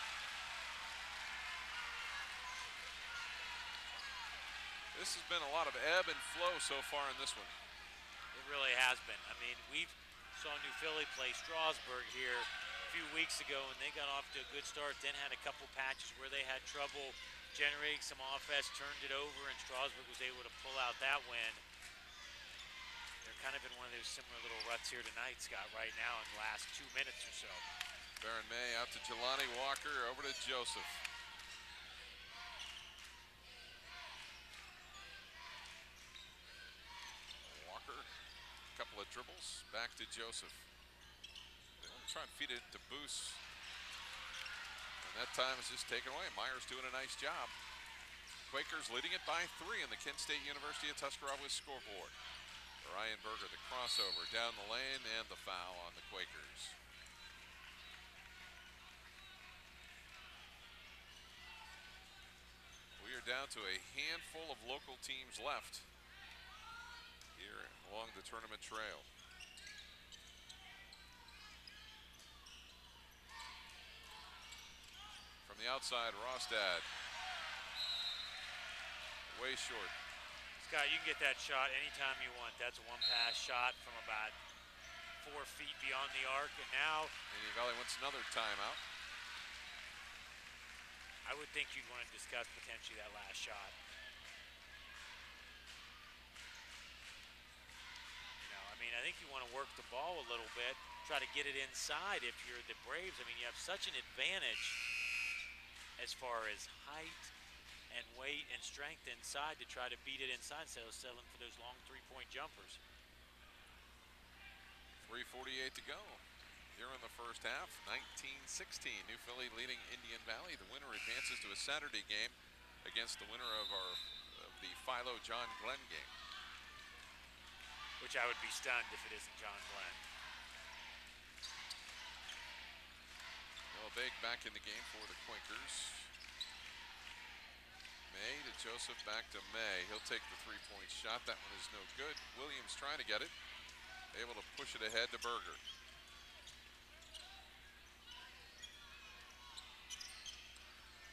This has been a lot of ebb and flow so far in this one. It really has been. I mean, we saw New Philly play Strasburg here a few weeks ago, and they got off to a good start, then had a couple patches where they had trouble generating some offense, turned it over, and Strasburg was able to pull out that win. They're kind of in one of those similar little ruts here tonight, Scott, right now in the last 2 minutes or so. Baron May out to Jelani Walker, over to Joseph. Walker, a couple of dribbles, back to Joseph. They'll try and feed it to Boos. And that time is just taken away. Myers doing a nice job. Quakers leading it by 3 in the Kent State University of Tuscarawas scoreboard. Ryan Berger, the crossover down the lane, and the foul on the Quakers. We are down to a handful of local teams left here along the tournament trail. From the outside, Rostad. Way short. Scott, you can get that shot anytime you want. That's a one-pass shot from about 4 feet beyond the arc, and now Indian Valley wants another timeout. I would think you'd want to discuss potentially that last shot. You know, I mean, I think you want to work the ball a little bit, try to get it inside if you're the Braves. I mean, you have such an advantage as far as height and weight and strength inside to try to beat it inside instead of settling for those long three-point jumpers. 3:48 to go here in the first half. 19-16, New Philly leading Indian Valley. The winner advances to a Saturday game against the winner of the Philo John Glenn game. Which I would be stunned if it isn't John Glenn. Noah Bake back in the game for the Quakers. May to Joseph, back to May. He'll take the three-point shot. That one is no good. Williams trying to get it. Able to push it ahead to Berger.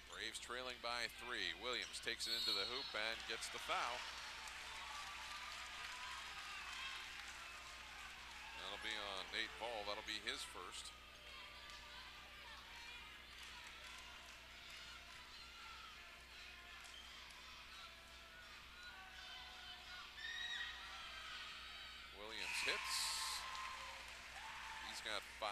Braves trailing by 3. Williams takes it into the hoop and gets the foul. That'll be on Nate Ball. That'll be his first. Williams hits. He's got 5.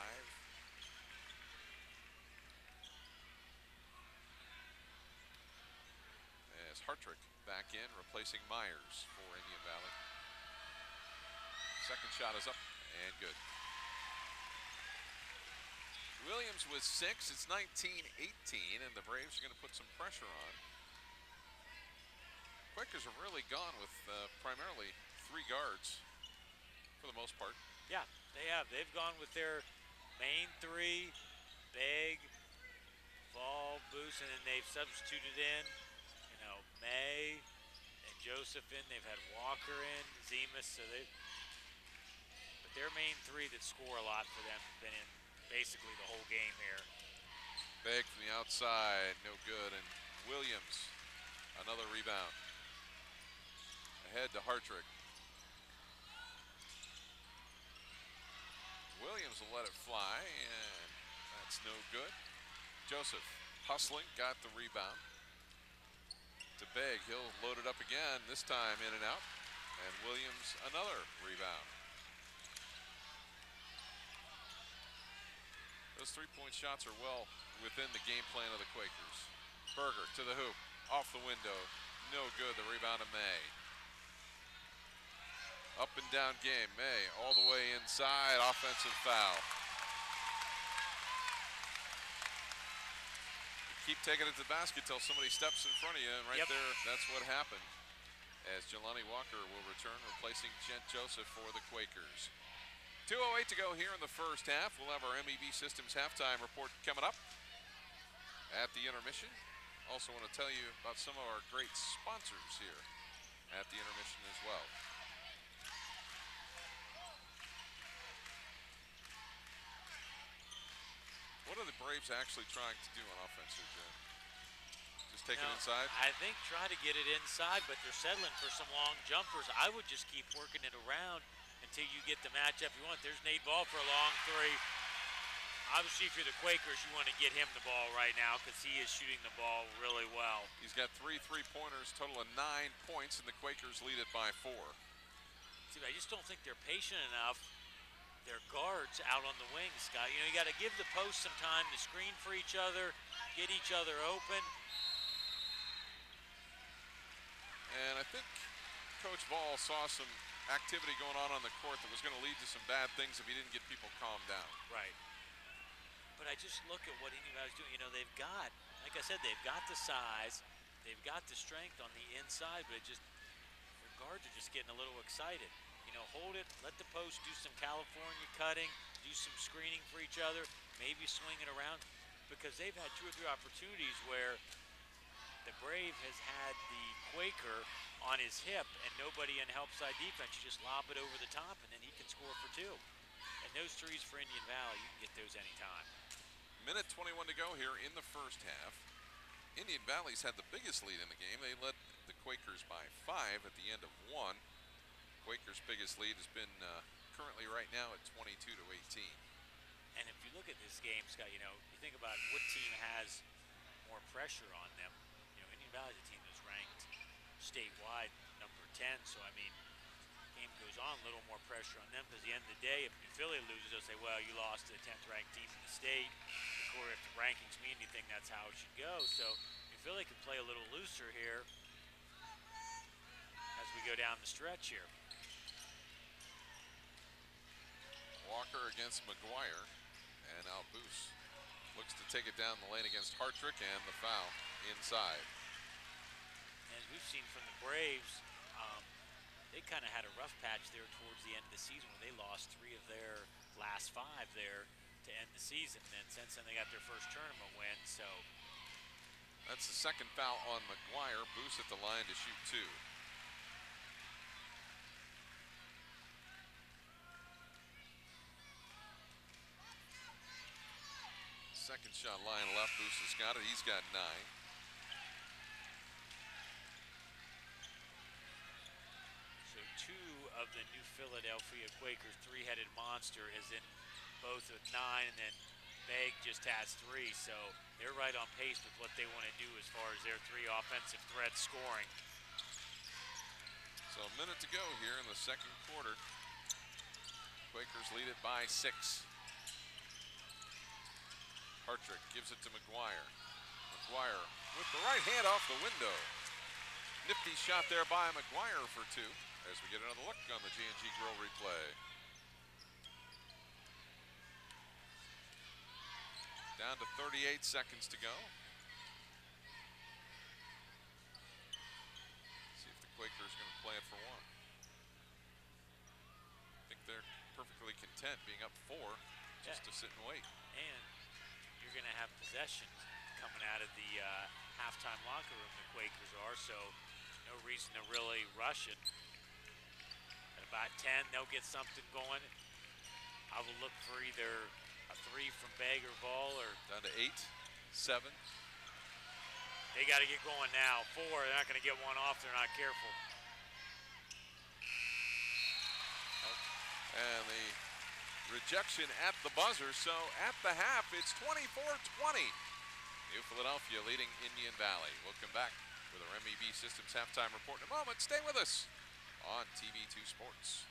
As Hartrick back in, replacing Myers for Indian Valley. Second shot is up and good. Williams with 6. It's 19-18, and the Braves are going to put some pressure on. Quakers have really gone with primarily 3 guards for the most part. Yeah, they have. They've gone with their main 3, Beg, Vol, Boos, and then they've substituted in, you know, May and Joseph in. They've had Walker in, Zemas, so but their main 3 that score a lot for them have been in basically the whole game here. Beg from the outside, no good, and Williams, another rebound. Ahead to Hartrick. Williams will let it fly, and that's no good. Joseph hustling, got the rebound. To Beg, he'll load it up again, this time in and out. And Williams, another rebound. Those three-point shots are well within the game plan of the Quakers. Berger to the hoop, off the window, no good, the rebound to May. Up and down game. May all the way inside. Offensive foul. Keep taking it to the basket till somebody steps in front of you, and right there, that's what happened. As Jelani Walker will return, replacing Gent Joseph for the Quakers. 2:08 to go here in the first half. We'll have our MEB Systems halftime report coming up at the intermission. Also want to tell you about some of our great sponsors here at the intermission as well. What are the Braves actually trying to do on offense here, Jen? Just take it inside? I think try to get it inside, but they're settling for some long jumpers. I would just keep working it around until you get the matchup you want. There's Nate Ball for a long three. Obviously, if you're the Quakers, you want to get him the ball right now because he is shooting the ball really well. He's got 3 3-pointers, total of 9 points, and the Quakers lead it by 4. See, I just don't think they're patient enough. Their guards out on the wings, Scott. You know, you got to give the post some time to screen for each other, get each other open. And I think Coach Ball saw some activity going on the court that was going to lead to some bad things if he didn't get people calmed down. Right. But I just look at what Indian Valley's doing. You know, they've got, like I said, they've got the size, they've got the strength on the inside, but it just, their guards are just getting a little excited. You know, hold it, let the post do some California cutting, do some screening for each other, maybe swing it around, because they've had 2 or 3 opportunities where the Brave has had the Quaker on his hip and nobody in help side defense. You just lob it over the top and then he can score for 2. And those threes for Indian Valley, you can get those anytime. Minute 21 to go here in the first half. Indian Valley's had the biggest lead in the game. They led the Quakers by 5 at the end of 1. Quakers' biggest lead has been currently right now at 22 to 18. And if you look at this game, Scott, you know, you think about what team has more pressure on them. You know, Indian Valley's a team that's ranked statewide number 10. So, I mean, game goes on, a little more pressure on them because at the end of the day, if Philly loses, they'll say, well, you lost to the 10th ranked team in the state. Of course, if the rankings mean anything, that's how it should go. So, if Philly can play a little looser here as we go down the stretch here. Walker against McGuire, and Alboose looks to take it down the lane against Hartrick, and the foul inside. As we've seen from the Braves, they kind of had a rough patch there towards the end of the season where they lost 3 of their last 5 there to end the season. And then since then they got their first tournament win, so. That's the second foul on McGuire. Boose at the line to shoot 2. Second shot line left. Boose has got it. He's got 9. So 2 of the new Philadelphia Quakers three-headed monster is in both with 9, and then Meg just has 3. So they're right on pace with what they want to do as far as their 3 offensive threats scoring. So a minute to go here in the second quarter. Quakers lead it by 6. Hartrick gives it to McGuire. McGuire with the right hand off the window. Nifty shot there by McGuire for 2 as we get another look on the G&G Grill replay. Down to 38 seconds to go. See if the Quakers are going to play it for 1. I think they're perfectly content being up 4 just to sit and wait. And you're going to have possession coming out of the halftime locker room, the Quakers are, so no reason to really rush it. At about 10, they'll get something going. I will look for either a 3 from Begg or Ball, or down to 8, 7. They got to get going now. 4, they're not going to get one off. They're not careful. And the rejection at the buzzer. So at the half, it's 24-20. New Philadelphia leading Indian Valley. We'll come back with our MEB Systems halftime report in a moment. Stay with us on TV2 Sports.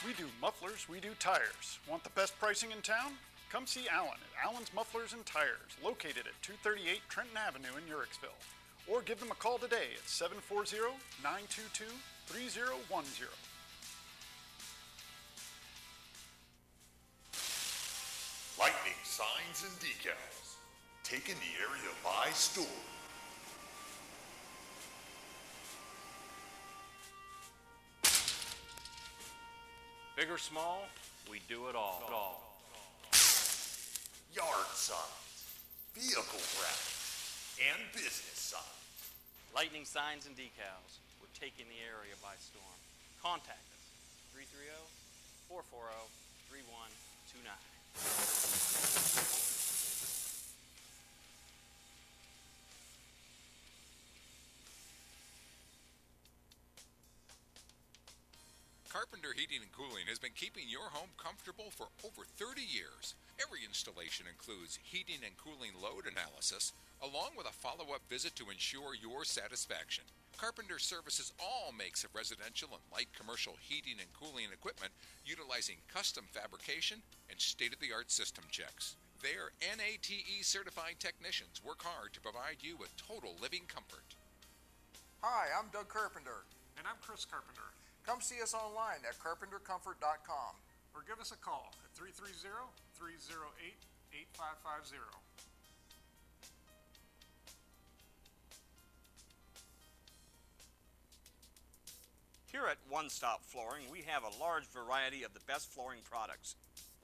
We do mufflers, we do tires. Want the best pricing in town? Come see Alan at Allen's Mufflers and Tires, located at 238 Trenton Avenue in Uricksville. Or give them a call today at 740-922-3010. Lightning signs and decals. Taking the area by storm. Big or small, we do it all. Yard signs, vehicle graphics, and business signs. Lightning signs and decals. We're taking the area by storm. Contact us. 330-440-3129. Carpenter Heating and Cooling has been keeping your home comfortable for over 30 years. Every installation includes heating and cooling load analysis, along with a follow-up visit to ensure your satisfaction. Carpenter services all makes of residential and light commercial heating and cooling equipment utilizing custom fabrication and state-of-the-art system checks. Their NATE certified technicians work hard to provide you with total living comfort. Hi, I'm Doug Carpenter. And I'm Chris Carpenter. Come see us online at carpentercomfort.com. Or give us a call at 330-308-8550. Here at One Stop Flooring, we have a large variety of the best flooring products.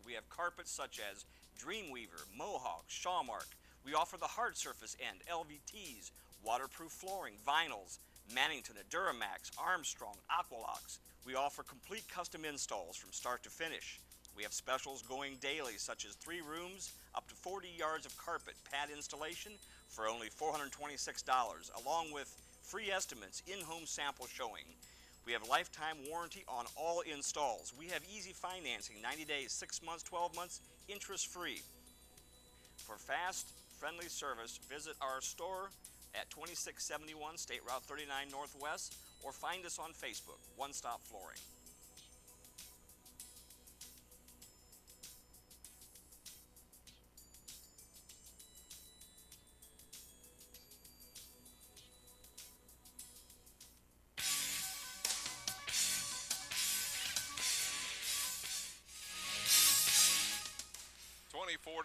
We have carpets such as Dreamweaver, Mohawk, Shawmark. We offer the hard surface end, LVTs, waterproof flooring, vinyls, Mannington, Duramax, Armstrong, Aqualox. We offer complete custom installs from start to finish. We have specials going daily, such as 3 rooms, up to 40 yards of carpet pad installation for only $426, along with free estimates, in-home sample showing. We have lifetime warranty on all installs. We have easy financing, 90 days, 6 months, 12 months, interest-free. For fast, friendly service, visit our store at 2671 State Route 39 Northwest, or find us on Facebook, One Stop Flooring.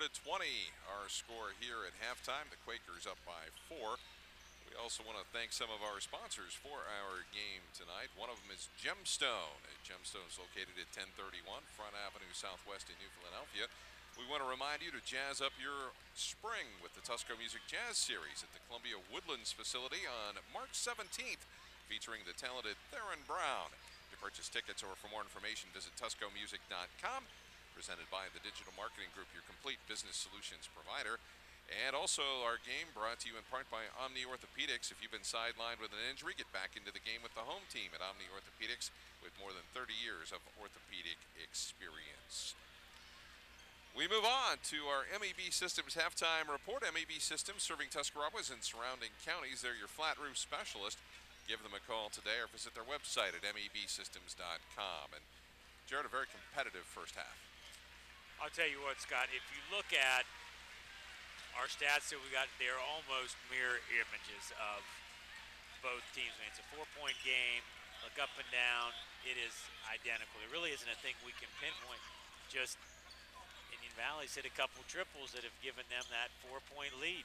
To 20, our score here at halftime. The Quakers up by 4. We also want to thank some of our sponsors for our game tonight. One of them is Gemstone. Gemstone is located at 1031 Front Avenue Southwest in New Philadelphia. We want to remind you to jazz up your spring with the Tusco Music Jazz Series at the Columbia Woodlands facility on March 17th, featuring the talented Theron Brown. To purchase tickets or for more information, visit TuscoMusic.com. Presented by the Digital Marketing Group, your complete business solutions provider. And also our game brought to you in part by Omni Orthopedics. If you've been sidelined with an injury, get back into the game with the home team at Omni Orthopedics with more than 30 years of orthopedic experience. We move on to our MEB Systems halftime report. MEB Systems serving Tuscarawas and surrounding counties. They're your flat roof specialist. Give them a call today or visit their website at mebsystems.com. And Jared, a very competitive first half. I'll tell you what, Scott, if you look at our stats that we got, they're almost mirror images of both teams. I mean, it's a 4-point game. Look up and down. It is identical. There really isn't a thing we can pinpoint. Just Indian Valley's hit a couple triples that have given them that 4-point lead,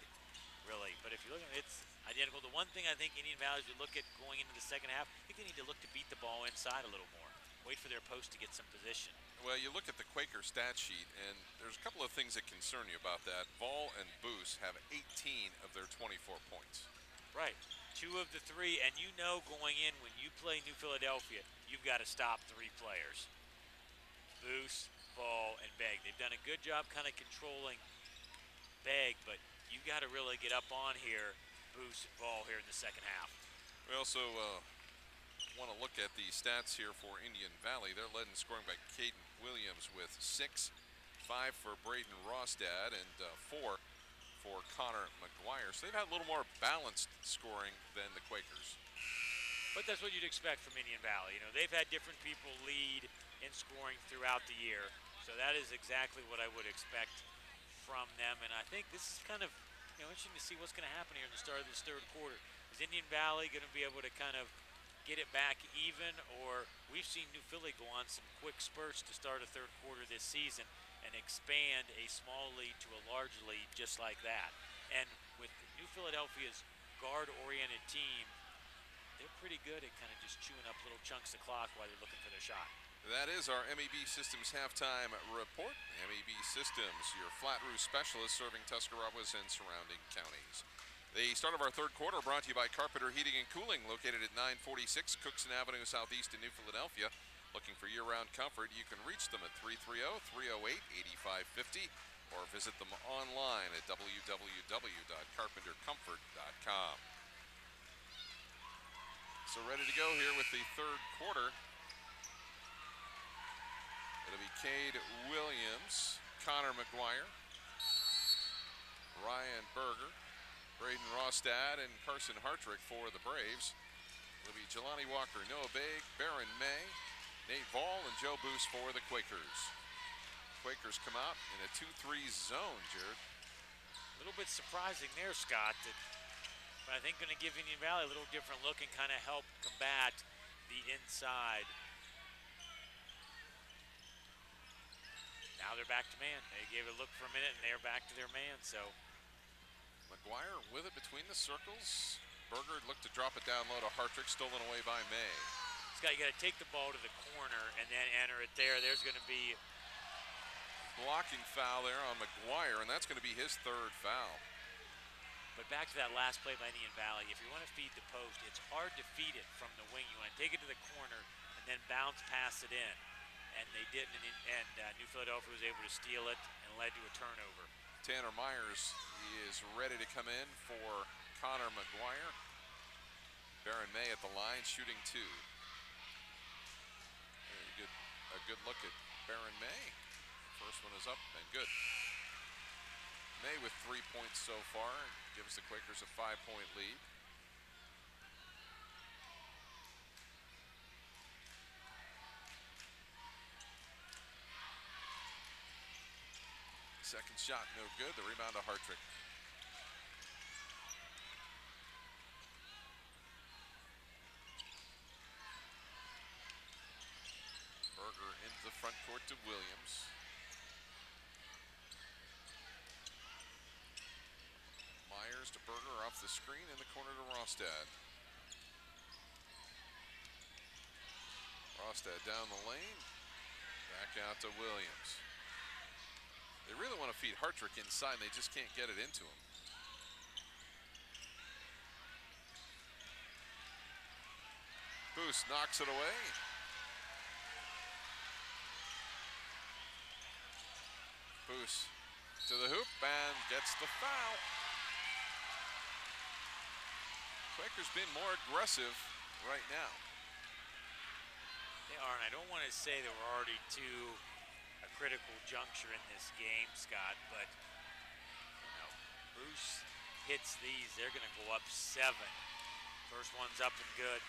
really. But if you look at it, it's identical. The one thing I think Indian Valley should look at going into the second half, I think they need to look to beat the ball inside a little more. Wait for their post to get some position. Well, you look at the Quaker stat sheet, and there's a couple of things that concern you about that. Vol and Boos have 18 of their 24 points. Right. 2 of the 3, and you know going in when you play New Philadelphia, you've got to stop 3 players. Boos, Vol, and Begg. They've done a good job kind of controlling Begg, but you got to really get up on here, Boos and Vol here in the second half. We also want to look at the stats here for Indian Valley. They're led in scoring by Caden Williams with 6, 5 for Braden Rostad, and 4 for Connor McGuire. So they've had a little more balanced scoring than the Quakers. But that's what you'd expect from Indian Valley. You know, they've had different people lead in scoring throughout the year. So that is exactly what I would expect from them. And I think this is kind of interesting to see what's going to happen here in the start of this third quarter. Is Indian Valley going to be able to kind of get it back even, or we've seen New Philly go on some quick spurts to start a third quarter this season and expand a small lead to a large lead just like that. And with New Philadelphia's guard-oriented team, they're pretty good at kind of just chewing up little chunks of clock while they're looking for their shot. That is our MEB Systems halftime report. MEB Systems, your flat roof specialist serving Tuscarawas and surrounding counties. The start of our third quarter brought to you by Carpenter Heating and Cooling, located at 946 Cookson Avenue Southeast in New Philadelphia. Looking for year-round comfort, you can reach them at 330-308-8550 or visit them online at www.carpentercomfort.com. So ready to go here with the third quarter. It'll be Cade Williams, Connor McGuire, Ryan Berger, Braden Rostad, and Carson Hartrick for the Braves. It'll be Jelani Walker, Noah Baig, Baron May, Nate Vall, and Joe Boos for the Quakers. Quakers come out in a 2-3 zone, Jared. A little bit surprising there, Scott, but I think going to give Indian Valley a little different look and kind of help combat the inside. Now they're back to man. They gave it a look for a minute, and they're back to their man, so. McGuire with it between the circles. Berger looked to drop it down low to Hartrick, stolen away by May. Scott, you got to take the ball to the corner and then enter it there. There's going to be blocking foul there on McGuire, and that's going to be his third foul. But back to that last play by Indian Valley, if you want to feed the post, it's hard to feed it from the wing. You want to take it to the corner and then bounce past it in. And they didn't, and New Philadelphia was able to steal it and led to a turnover. Tanner Myers is ready to come in for Connor McGuire. Baron May at the line, shooting two. A good look at Baron May. First one is up and good. May with 3 points so far gives the Quakers a 5-point lead. Second shot, no good. The rebound to Hartrick. Berger into the front court to Williams. Myers to Berger off the screen in the corner to Rostad. Rostad down the lane. Back out to Williams. They really want to feed Hartrick inside, and they just can't get it into him. Boos knocks it away. Boos to the hoop and gets the foul. Quakers being more aggressive right now. They are, and I don't want to say that we're already to a critical juncture in this game, Scott, but Bruce hits these, they're going to go up 7. First one's up and good.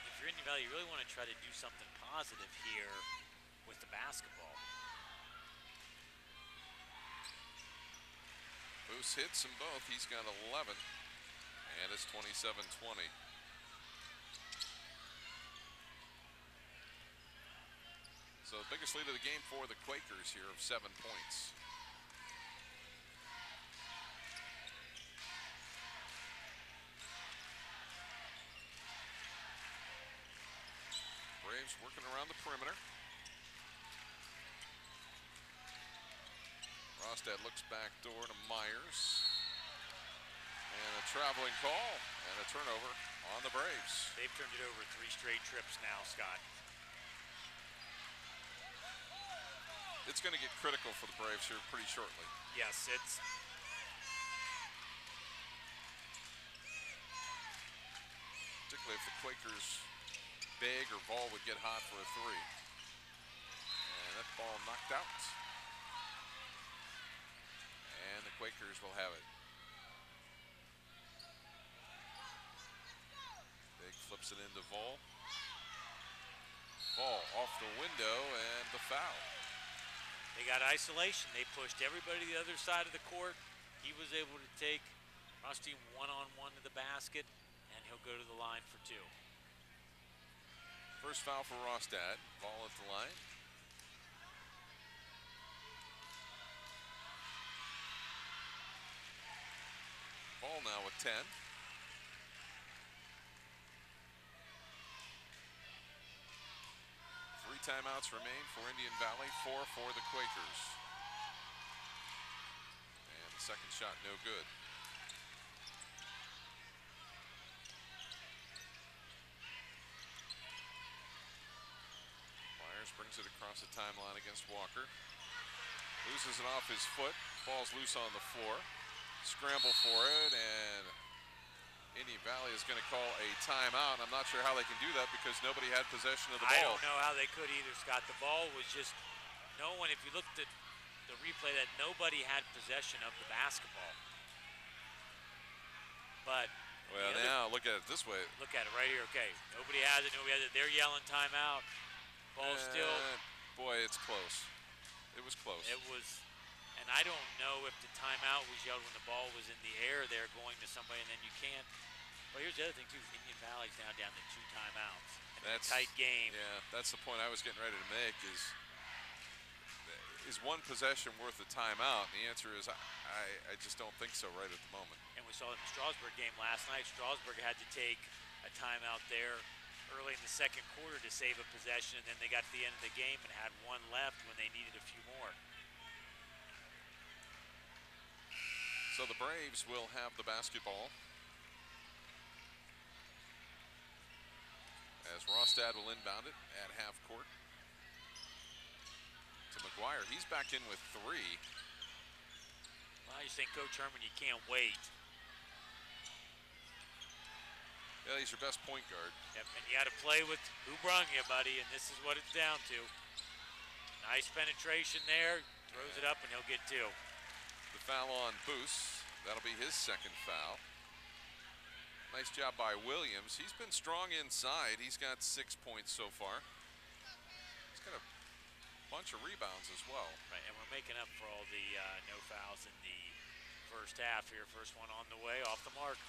If you're Indian Valley, you really want to try to do something positive here with the basketball. Boos hits them both. He's got 11, and it's 27-20. So the biggest lead of the game for the Quakers here of 7 points. Braves working around the perimeter. Rostad looks back door to Myers. And a traveling call and a turnover on the Braves. They've turned it over 3 straight trips now, Scott. It's going to get critical for the Braves here pretty shortly. Yes, it's particularly if the Quakers Baig or Ball would get hot for a 3. And that ball knocked out. And the Quakers will have it. Baig flips it into Vol. Vol off the window and the foul. They got isolation. They pushed everybody to the other side of the court. He was able to take Rothstein one-on-one to the basket, and he'll go to the line for 2. First foul for Rostad. Ball at the line. Ball now with 10. 3 timeouts remain for Indian Valley, 4 for the Quakers. And the second shot no good. Myers brings it across the timeline against Walker. Loses it off his foot, falls loose on the floor. Scramble for it, and Indian Valley is going to call a timeout. I'm not sure how they can do that because nobody had possession of the ball. I don't know how they could either, Scott. The ball was just, no one, if you looked at the replay, that nobody had possession of the basketball. But well, now look at it this way. Look at it right here. Okay, nobody has it. Nobody has it. They're yelling timeout. Ball still. Boy, it's close. It was close. It was. And I don't know if the timeout was yelled when the ball was in the air there going to somebody, and then you can't. Well, here's the other thing, too. Indian Valley's now down to 2 timeouts. And that's a tight game. Yeah, that's the point I was getting ready to make is one possession worth a timeout? And the answer is I just don't think so right at the moment. And we saw it in the Strasburg game last night. Strasburg had to take a timeout there early in the second quarter to save a possession, and then they got to the end of the game and had 1 left when they needed a few more. So the Braves will have the basketball as Rostad will inbound it at half court to McGuire. He's back in with 3. Well, I just think Coach Herman, you can't wait. Yeah, he's your best point guard. Yep, and you got to play with who brung you, buddy, and this is what it's down to. Nice penetration there, throws it up, and he'll get 2. The foul on Boos. That'll be his second foul. Nice job by Williams. He's been strong inside. He's got 6 points so far. He's got a bunch of rebounds as well. Right, and we're making up for all the no fouls in the first half here. First one on the way, off the mark.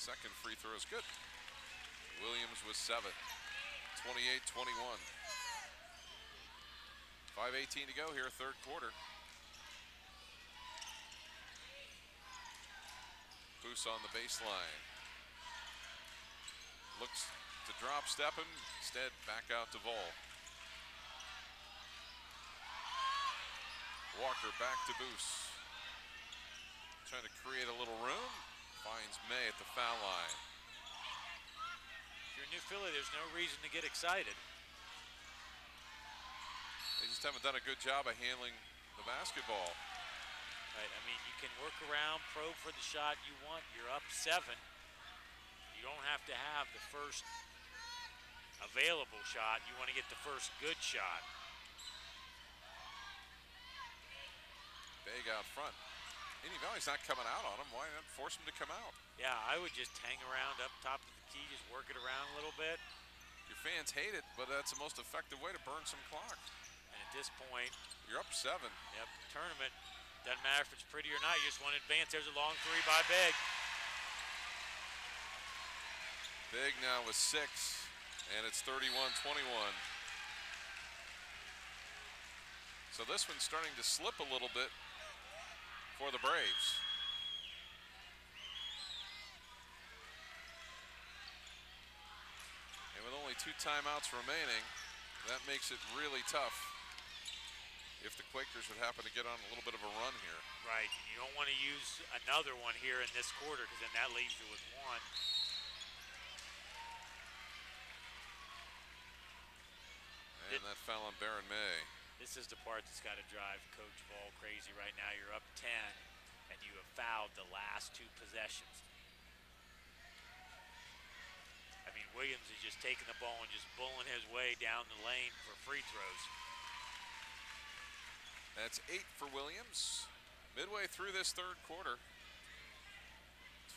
Second free throw is good. Williams with 7. 28-21. 5:18 to go here, third quarter. Boos on the baseline. Looks to drop step him. Instead, back out to Vol. Walker back to Boos. Trying to create a little room. Finds May at the foul line. If you're New Philly, there's no reason to get excited. They just haven't done a good job of handling the basketball. Right, I mean, you can work around, probe for the shot you want. You're up 7. You don't have to have the first available shot. You want to get the first good shot. Big out front. Indian Valley's not coming out on him. Why not force him to come out? Yeah, I would just hang around up top of the key, just work it around a little bit. Your fans hate it, but that's the most effective way to burn some clock. And at this point, you're up 7. Yep, tournament. Doesn't matter if it's pretty or not. You just want to advance. There's a long 3 by Big. Big now with 6, and it's 31-21. So this one's starting to slip a little bit for the Braves. And with only 2 timeouts remaining, that makes it really tough if the Quakers would happen to get on a little bit of a run here. Right, and you don't want to use another one here in this quarter because then that leaves you with 1. And that foul on Baron May. This is the part that's got to drive Coach Vol crazy right now. You're up 10, and you have fouled the last 2 possessions. I mean, Williams is just taking the ball and just bulling his way down the lane for free throws. That's 8 for Williams. Midway through this third quarter.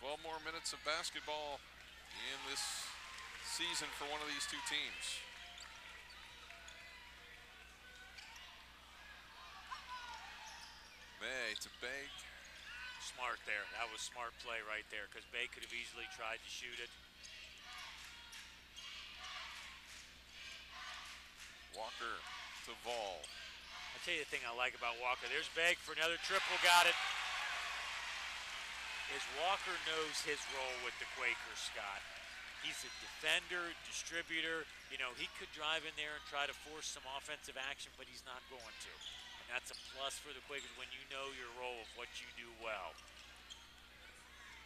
12 more minutes of basketball in this season for one of these two teams. May to Begg. Smart there. That was smart play right there because Begg could have easily tried to shoot it. Walker to Vol. I'll tell you the thing I like about Walker. There's Begg for another triple. Got it. Is Walker knows his role with the Quakers, Scott. He's a defender, distributor. You know, he could drive in there and try to force some offensive action, but he's not going to. And that's a plus for the Quakers when you know your role of what you do well.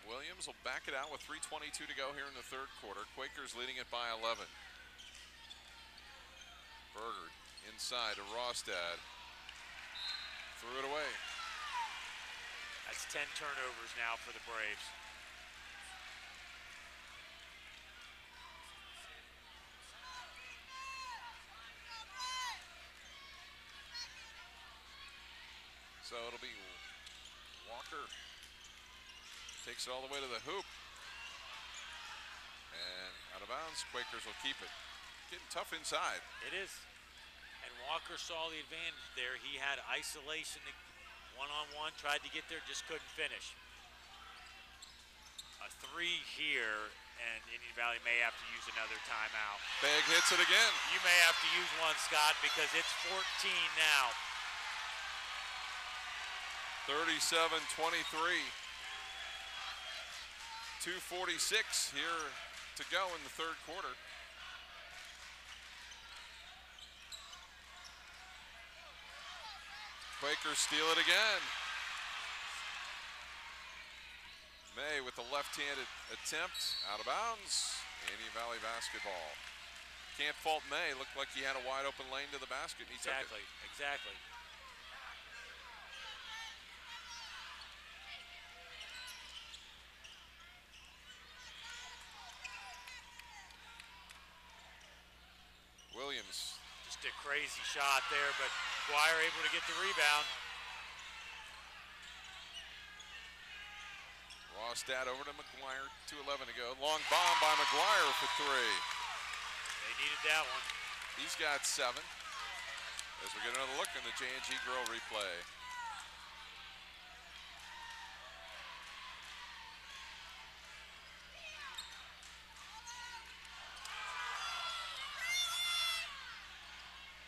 Williams will back it out with 3:22 to go here in the third quarter. Quakers leading it by 11. Berger inside to Rostad. Threw it away. That's 10 turnovers now for the Braves. So it'll be Walker. Takes it all the way to the hoop. And out of bounds, Quakers will keep it. Getting tough inside. It is. And Walker saw the advantage there. He had isolation one-on-one, tried to get there, just couldn't finish. A three here, and Indian Valley may have to use another timeout. Begg hits it again. You may have to use one, Scott, because it's 14 now. 37-23. 2:46 here to go in the third quarter. Quakers steal it again. May with the left-handed attempt, out of bounds. Indian Valley basketball. Can't fault May. Looked like he had a wide open lane to the basket, and he took it. Exactly. Williams. Just a crazy shot there, but Dwyer able to get the rebound. Rostad over to McGuire, 2:11 to go. Long bomb by McGuire for three. They needed that one. He's got 7. As we get another look in the J&G Grill replay.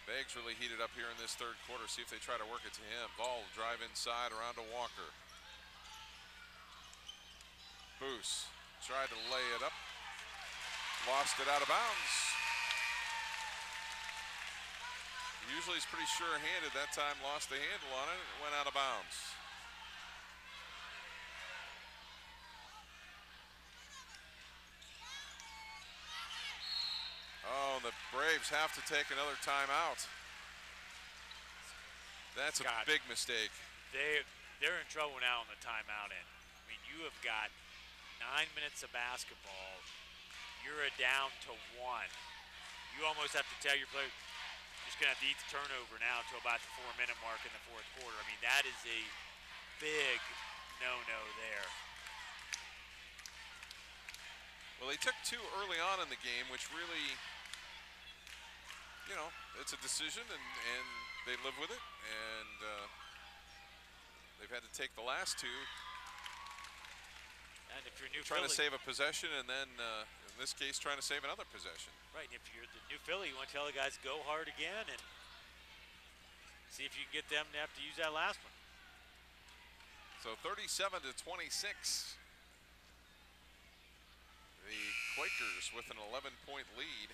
Begg's really heated up here in this third quarter. See if they try to work it to him. Ball will drive inside around to Walker. Boos tried to lay it up. Lost it out of bounds. Usually he's pretty sure-handed. That time lost the handle on it. It went out of bounds. Oh, the Braves have to take another timeout. That's a big mistake. They're in trouble now on the timeout end. I mean, you have got 9 minutes of basketball. You're down to 1. You almost have to tell your player, just gonna have to eat the turnover now until about the 4-minute mark in the fourth quarter. I mean, that is a big no-no there. Well, they took 2 early on in the game, which really, you know, it's a decision, and they live with it. And they've had to take the last 2. And if you're New trying Philly, to save a possession, and then in this case, trying to save another possession. right, and if you're the New Philly, you want to tell the guys go hard again and see if you can get them to have to use that last one. So 37-26. The Quakers with an 11-point lead.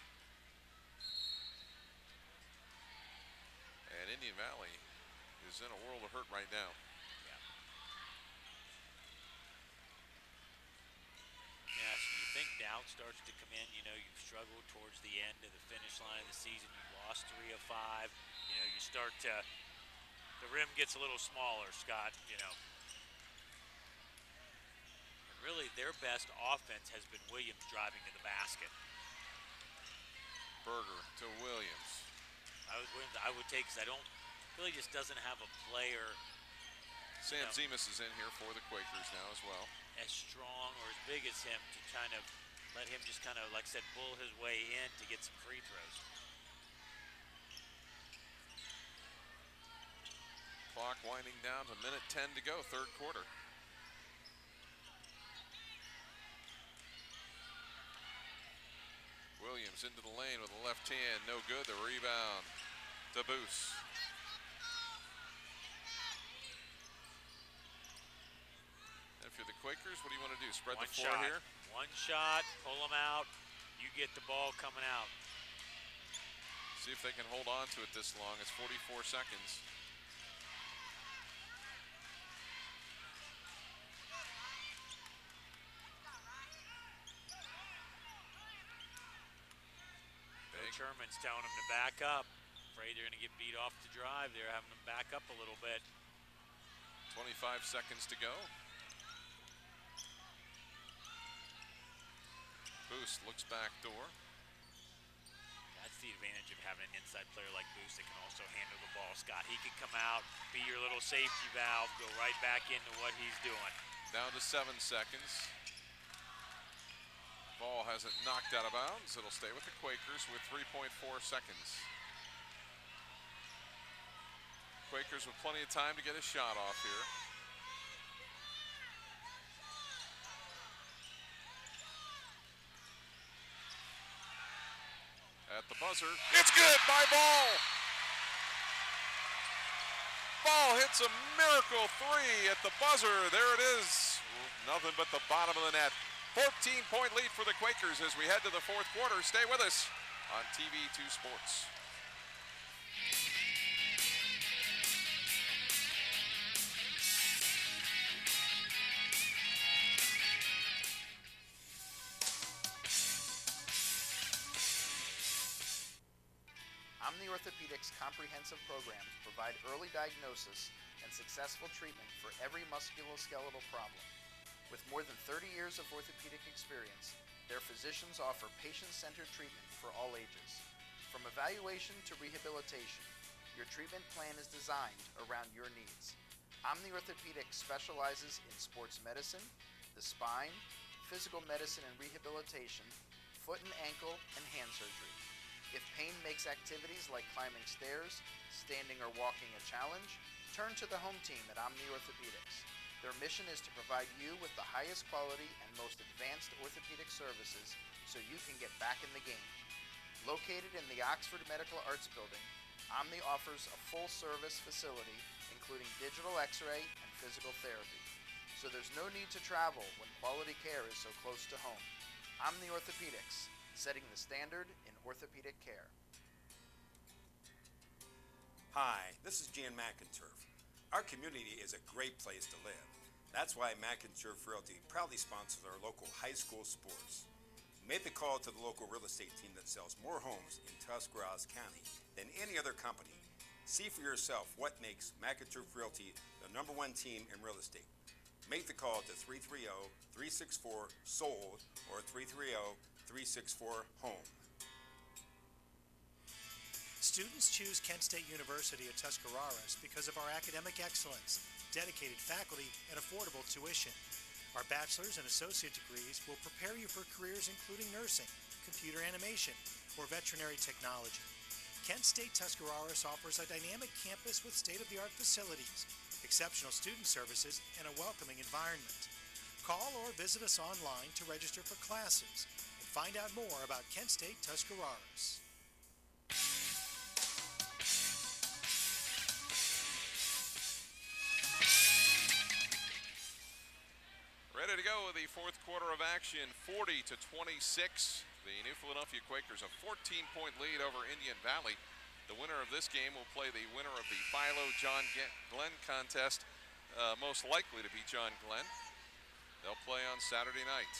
And Indian Valley is in a world of hurt right now. Yeah, so you think doubt starts to come in. You know, you've struggled towards the end of the finish line of the season. You lost 3 of 5. You know, you start to, the rim gets a little smaller, Scott, you know. And really, their best offense has been Williams driving to the basket. Berger to Williams. I would take, because I don't, Philly just doesn't have a player. Sam Zemas is in here for the Quakers now as well. as strong or as big as him to kind of let him just kind of, like I said, bull his way in to get some free throws. Clock winding down to minute 10 to go, third quarter. Williams into the lane with the left hand, no good. The rebound to Boos. If you're the Quakers, what do you want to do? Spread the floor here? One shot, pull them out. You get the ball coming out. See if they can hold on to it this long. It's 44 seconds. Sherman's telling them to back up. Afraid they're going to get beat off the drive. They're having them back up a little bit. 25 seconds to go. Boos looks back door. That's the advantage of having an inside player like Boos that can also handle the ball, Scott. He can come out, be your little safety valve, go right back into what he's doing. Down to 7 seconds. Ball has it knocked out of bounds. It'll stay with the Quakers with 3.4 seconds. Quakers with plenty of time to get a shot off here. At the buzzer, it's good by Ball. Ball hits a miracle three at the buzzer. There it is. Nothing but the bottom of the net. 14-point lead for the Quakers as we head to the fourth quarter. Stay with us on TV2 Sports. Omni Orthopedics comprehensive programs provide early diagnosis and successful treatment for every musculoskeletal problem. With more than 30 years of orthopedic experience, their physicians offer patient-centered treatment for all ages. From evaluation to rehabilitation, your treatment plan is designed around your needs. Omni Orthopedics specializes in sports medicine, the spine, physical medicine and rehabilitation, foot and ankle, and hand surgery. If pain makes activities like climbing stairs, standing or walking a challenge, turn to the home team at Omni Orthopedics. Their mission is to provide you with the highest quality and most advanced orthopedic services so you can get back in the game. Located in the Oxford Medical Arts Building, Omni offers a full-service facility including digital x-ray and physical therapy. So there's no need to travel when quality care is so close to home. Omni Orthopedics, setting the standard in orthopedic care. Hi, this is Jan McInturf. Our community is a great place to live. That's why McInturf Realty proudly sponsors our local high school sports. Make the call to the local real estate team that sells more homes in Tuscarawas County than any other company. See for yourself what makes McInturf Realty the #1 team in real estate. Make the call to 330-364-SOLD or 330-364-HOME. Students choose Kent State University at Tuscarawas because of our academic excellence, dedicated faculty, and affordable tuition. Our bachelor's and associate degrees will prepare you for careers including nursing, computer animation, or veterinary technology. Kent State Tuscarawas offers a dynamic campus with state-of-the-art facilities, exceptional student services, and a welcoming environment. Call or visit us online to register for classes and find out more about Kent State Tuscarawas. Ready to go with the fourth quarter of action, 40-26. The New Philadelphia Quakers a 14-point lead over Indian Valley. The winner of this game will play the winner of the Philo-John Glenn contest, most likely to be John Glenn. They'll play on Saturday night.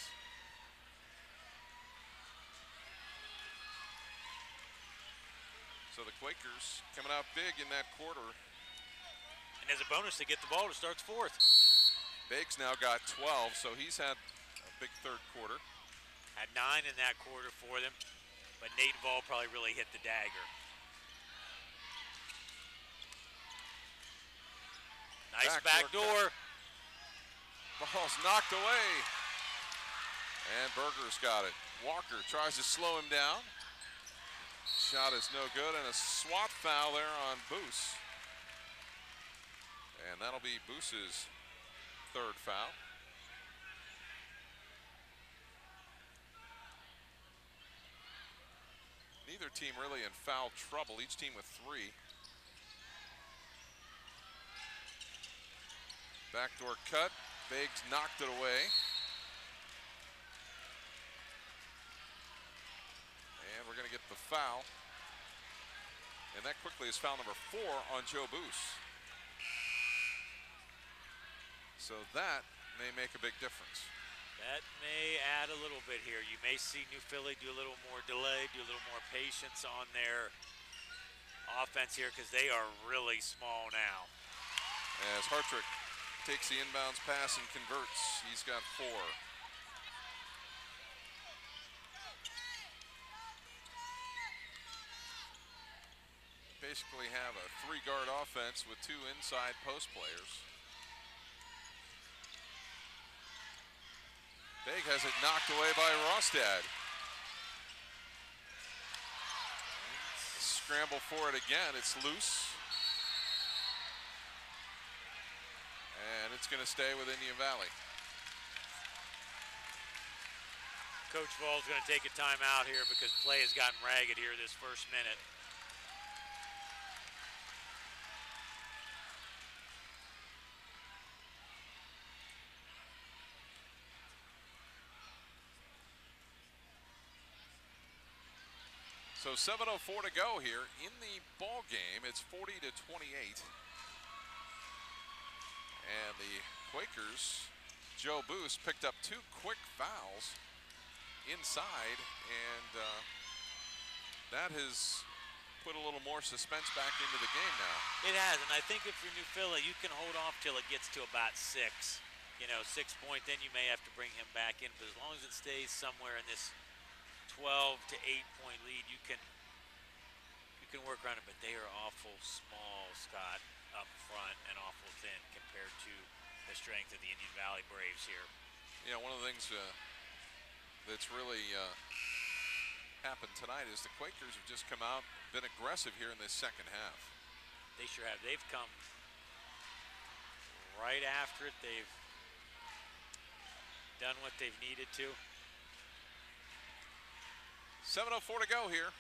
So the Quakers coming out big in that quarter. And as a bonus, they get the ball to start fourth. Biggs now got 12, so he's had a big third quarter. Had 9 in that quarter for them, but Nate Ball probably really hit the dagger. Nice back door. Ball's knocked away. And Berger's got it. Walker tries to slow him down. Shot is no good, and a swat foul there on Boos. And that'll be Boos's third foul. Neither team really in foul trouble, each team with 3. Backdoor cut, Biggs knocked it away. And we're gonna get the foul. And that quickly is foul number 4 on Joe Boos. So that may make a big difference. That may add a little bit here. You may see New Philly do a little more delay, do a little more patience on their offense here because they are really small now. As Hartrick takes the inbounds pass and converts, he's got 4. Basically have a 3-guard offense with 2 inside post players. Big has it knocked away by Rostad. Scramble for it again, it's loose. And it's gonna stay with Indian Valley. Coach Ball's gonna take a timeout here because play has gotten ragged here this first minute. So 7:04 to go here in the ball game. It's 40-28. And the Quakers, Joe Boos picked up 2 quick fouls inside, and that has put a little more suspense back into the game now. It has, and I think if you're New Philly, you can hold off till it gets to about 6. You know, 6 point, then you may have to bring him back in, but as long as it stays somewhere in this 12 to 8 point lead, you can work around it, but they are awful small, Scott, up front and awful thin compared to the strength of the Indian Valley Braves here. You know, one of the things that's really happened tonight is the Quakers have just come out, been aggressive here in this second half. They sure have. They've come right after it. They've done what they've needed to. 7:04 to go here.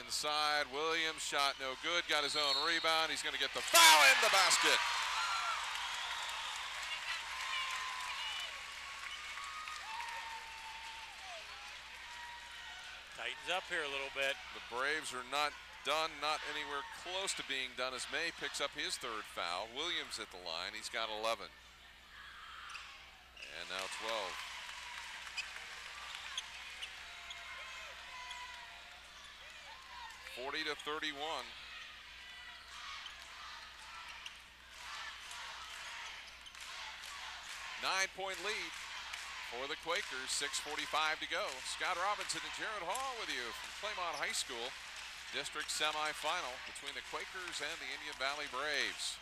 Inside, Williams shot no good, got his own rebound. He's going to get the foul in the basket. Tightens up here a little bit. The Braves are not done, not anywhere close to being done as May picks up his 3rd foul. Williams at the line, he's got 11. And now 12. (40-31). 9-point lead for the Quakers, 6:45 to go. Scott Robinson and Jared Hall with you from Claymont High School. District semifinal between the Quakers and the Indian Valley Braves.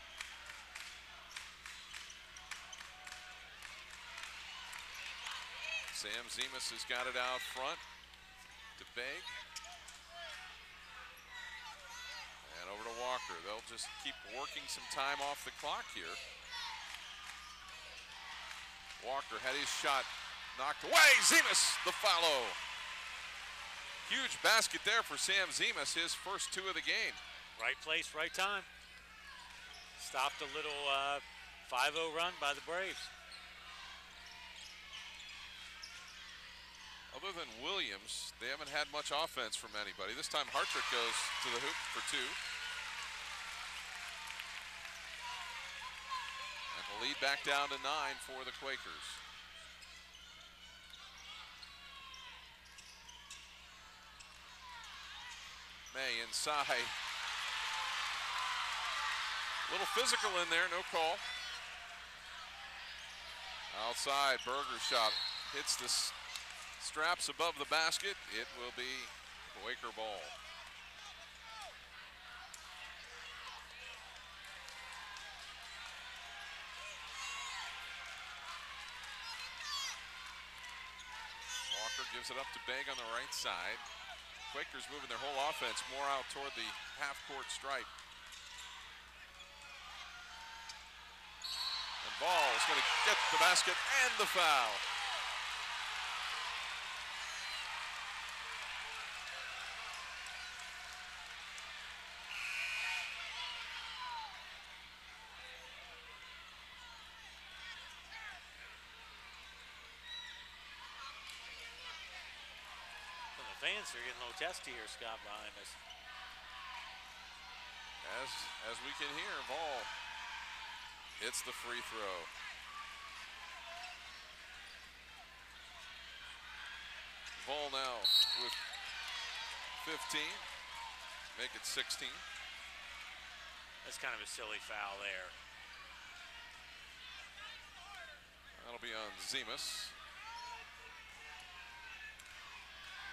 Sam Zemas has got it out front to Begg. And over to Walker. They'll just keep working some time off the clock here. Walker had his shot knocked away. Zemas, the follow. Huge basket there for Sam Zemas, his first 2 of the game. Right place, right time. Stopped a little 5-0 run by the Braves. Other than Williams, they haven't had much offense from anybody. This time Hartrick goes to the hoop for 2. And the lead back down to 9 for the Quakers. May inside. A little physical in there, no call. Outside, Berger shot. Hits the straps above the basket. It will be Quaker ball. gives it up to Begg on the right side. Quakers moving their whole offense more out toward the half-court stripe. And Ball is going to get the basket and the foul. Fans are getting a little testy here, Scott, behind us. As we can hear, Ball hits the free throw. Ball now with 15, make it 16. That's kind of a silly foul there. That'll be on Zemus.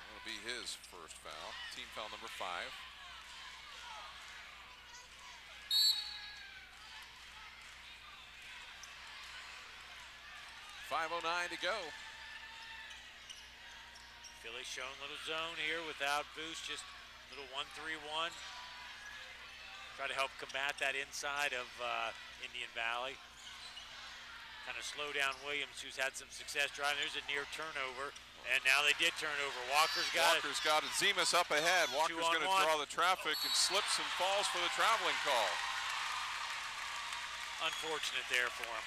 That'll be his first foul. Team foul number 5. 5:09 to go. Philly showing a little zone here without Boost, just a little 1-3-1. Try to help combat that inside of Indian Valley. Kind of slow down Williams, who's had some success driving. There's a near turnover, and now they did turn over. Walker's got it. Zemus up ahead. Walker's going to draw the traffic and slips and falls for the traveling call. Unfortunate there for him.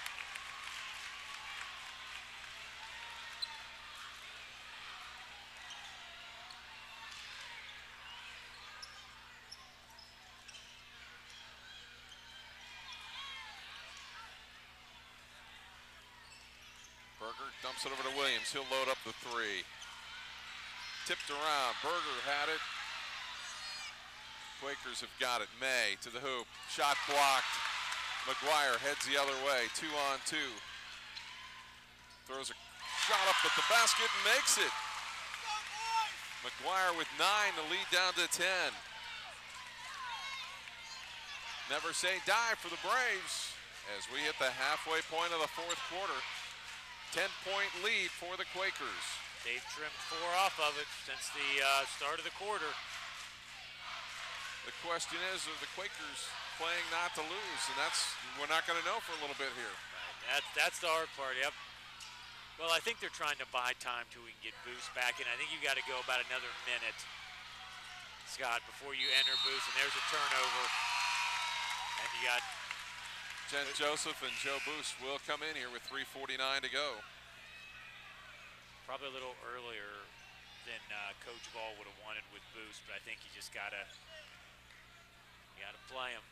Berger dumps it over to Williams. He'll load up the 3. Tipped around. Berger had it. Quakers have got it. May to the hoop. Shot blocked. McGuire heads the other way. 2-on-2. Throws a shot up at the basket and makes it. McGuire with 9 to lead down to 10. Never say die for the Braves as we hit the halfway point of the 4th quarter. 10-point lead for the Quakers. They've trimmed 4 off of it since the start of the quarter. The question is, are the Quakers playing not to lose? And we're not going to know for a little bit here. Right. That's the hard part, yep. Well, I think they're trying to buy time till we can get Boost back in. I think you got to go about another minute, Scott, before you enter Boost. And there's a turnover. And you got Jen Joseph and Joe Boost will come in here with 3:49 to go. Probably a little earlier than Coach Ball would have wanted with Boost, but I think you just gotta play him.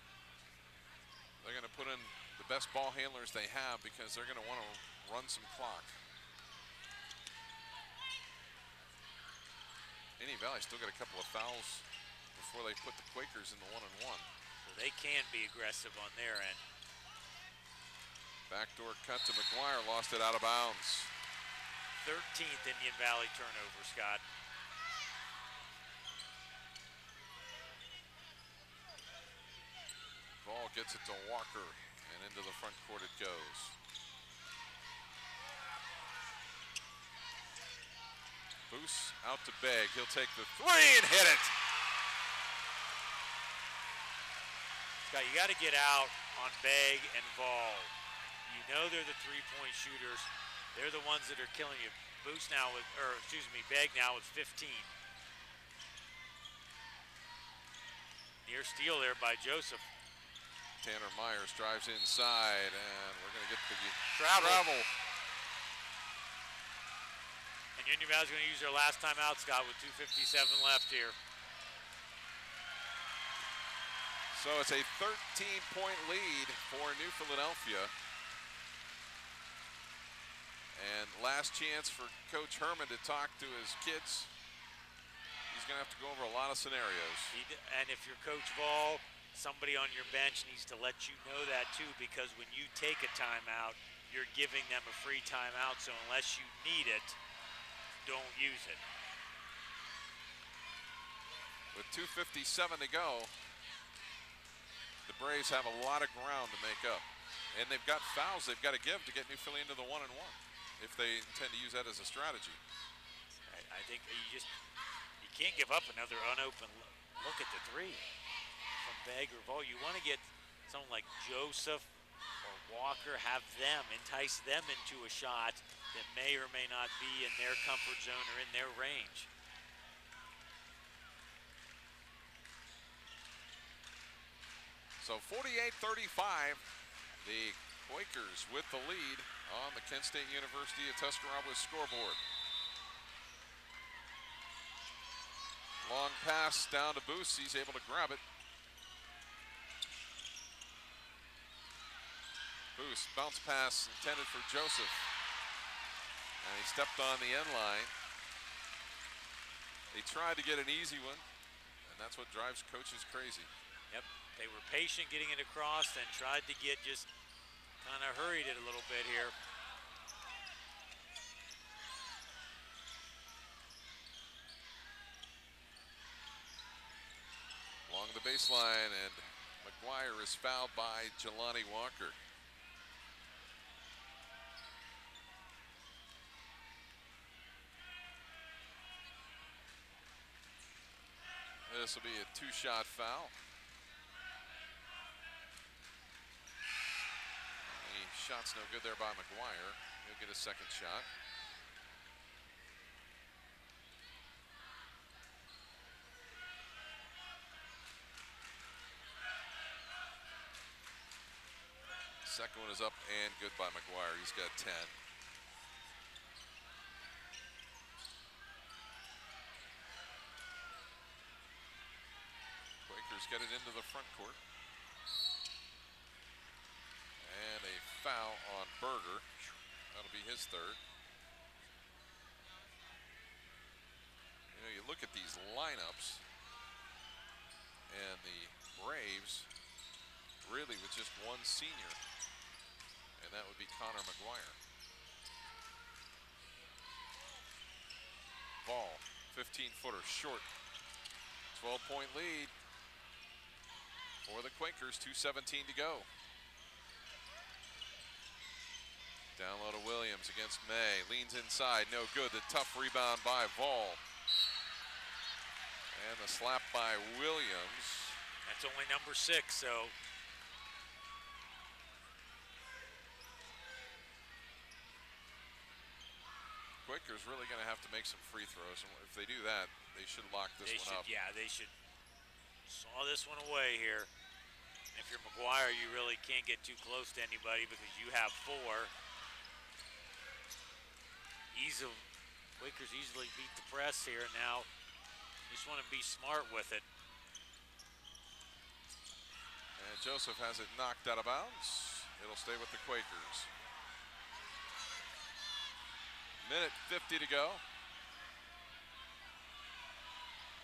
They're gonna put in the best ball handlers they have because they're gonna want to run some clock. Indian Valley still got a couple of fouls before they put the Quakers in the 1-on-1. So they can be aggressive on their end. Backdoor cut to McGuire, lost it out of bounds. 13th Indian Valley turnover, Scott. Ball gets it to Walker, and into the front court it goes. Boost out to Begg. He'll take the 3 and hit it. Scott, you got to get out on Begg and Ball. You know they're the 3-point shooters. They're the ones that are killing you. Boost now with, Begg now with 15. Near steal there by Joseph. Tanner Myers drives inside, and we're going to get the travel. And Union Valley's going to use their last timeout, Scott, with 2:57 left here. So it's a 13-point lead for New Philadelphia. And last chance for Coach Herman to talk to his kids. He's going to have to go over a lot of scenarios. And if you're Coach Ball, somebody on your bench needs to let you know that too, because when you take a timeout, you're giving them a free timeout. So unless you need it, don't use it. With 2:57 to go, the Braves have a lot of ground to make up. And they've got fouls they've got to give to get New Philly into the 1-on-1 if they intend to use that as a strategy. I think you can't give up another unopened look at the three from Begg or Vol. You want to get someone like Joseph or Walker, entice them into a shot that may or may not be in their comfort zone or in their range. So 48-35, the Quakers with the lead on the Kent State University of Tuscarawas scoreboard. Long pass down to Boost. He's able to grab it. Boost, bounce pass intended for Joseph. And he stepped on the end line. They tried to get an easy one, and that's what drives coaches crazy. Yep, they were patient getting it across and tried to get just kind of hurried it a little bit here. Along the baseline, and McGuire is fouled by Jelani Walker. This will be a two-shot foul. The shot's no good there by McGuire. He'll get a second shot. Second one is up and good by McGuire. He's got 10. Quakers get it into the front court. And a foul on Berger. That'll be his third. You know, you look at these lineups, and the Braves really with just one senior, and that would be Connor McGuire. Ball, 15-footer, short. 12-point lead for the Quakers, 2:17 to go. Down low to Williams against May, leans inside, no good. The tough rebound by Vol. And the slap by Williams. That's only number 6, so. Quakers really going to have to make some free throws, and if they do that, they should lock this one up. Yeah, they should saw this one away here. And if you're McGuire, you really can't get too close to anybody because you have 4. Quakers easily beat the press here. Now, you just want to be smart with it. And Joseph has it knocked out of bounds. It'll stay with the Quakers. Minute 50 to go.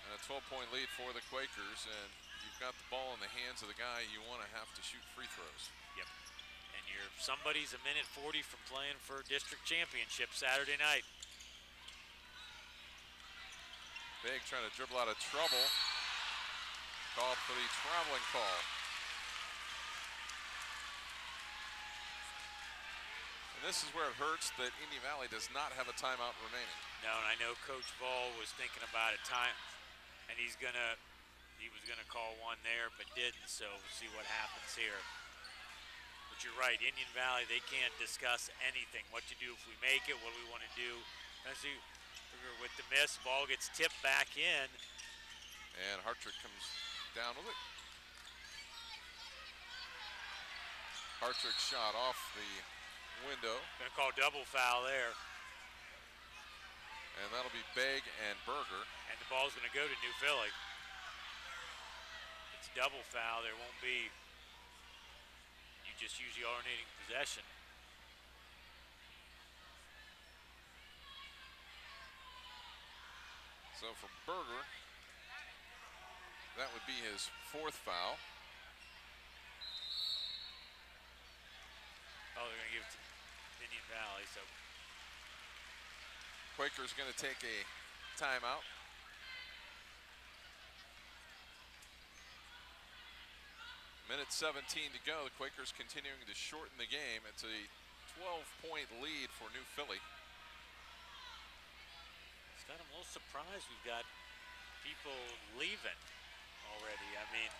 And a 12-point lead for the Quakers, and you've got the ball in the hands of the guy you want to have to shoot free throws. Yep. And somebody's a minute 40 from playing for district championship Saturday night. Big trying to dribble out of trouble. Called for the traveling call. And this is where it hurts that Indian Valley does not have a timeout remaining. No, and I know Coach Vol was thinking about a time, and he was gonna call one there, but didn't. So we'll see what happens here. But you're right, Indian Valley, they can't discuss anything. What to do if we make it, what do we want to do. With the miss, ball gets tipped back in. And Hartrick comes down with it. Hartrick shot off the window. Gonna call double foul there. And that'll be Begg and Berger. And the ball's gonna go to New Philly. It's a double foul, there won't be, you just use the alternating possession. So for Berger, that would be his 4th foul. Oh, they're gonna give it to Indian Valley, so. Quakers gonna take a timeout. Minute 17 to go. The Quakers continuing to shorten the game. It's a 12-point lead for New Philly. It's got them a little surprised we've got people leaving already. I mean,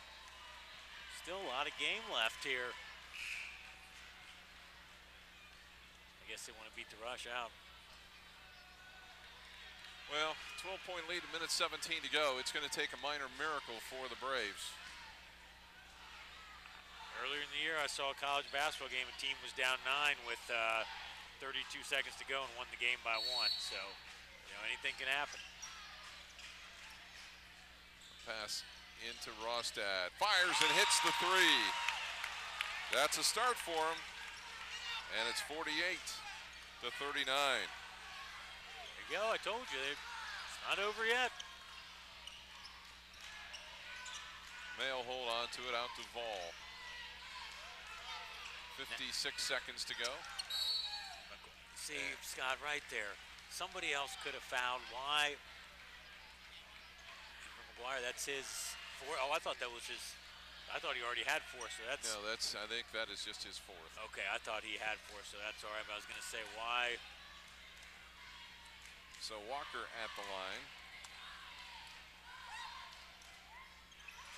still a lot of game left here. I guess they want to beat the rush out. Well, 12-point lead, a minute 17 to go. It's going to take a minor miracle for the Braves. Earlier in the year, I saw a college basketball game. A team was down 9 with 32 seconds to go and won the game by 1. So, you know, anything can happen. Pass into Rostad. Fires and hits the 3. That's a start for him. And it's 48 to 39. There you go. I told you. It's not over yet. Mail hold on to it out to Vol. 56 seconds to go. See, Scott, right there. Somebody else could have fouled. Why? McGuire, that's his 4. Oh, I thought that was his. I thought he already had 4, so that's. No, that's. I think that is just his 4th. Okay, I thought he had 4, so that's all right. But I was going to say why. So Walker at the line.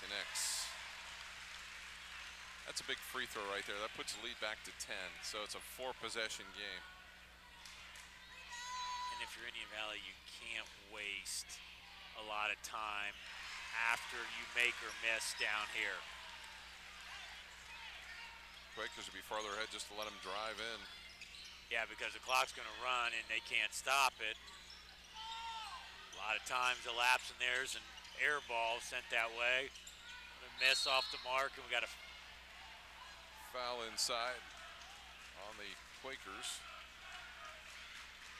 Connects. That's a big free throw right there. That puts the lead back to 10. So it's a 4-possession game. And if you're Indian Valley, you can't waste a lot of time after you make or miss down here. Quakers would be farther ahead just to let them drive in. Yeah, because the clock's going to run and they can't stop it. A lot of times elapse and there's an air ball sent that way. A miss off the mark, and we got a foul inside on the Quakers.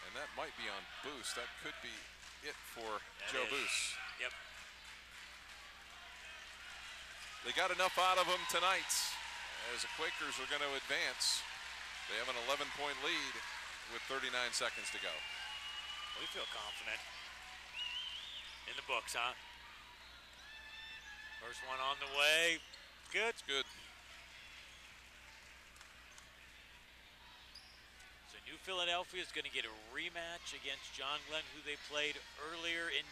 And that might be on Boos. That could be it for Joe Boos. Yep. They got enough out of him tonight as the Quakers are going to advance. They have an 11-point lead with 39 seconds to go. We feel confident. In the books, huh? First one on the way. Good. It's good. So New Philadelphia is going to get a rematch against John Glenn, who they played earlier in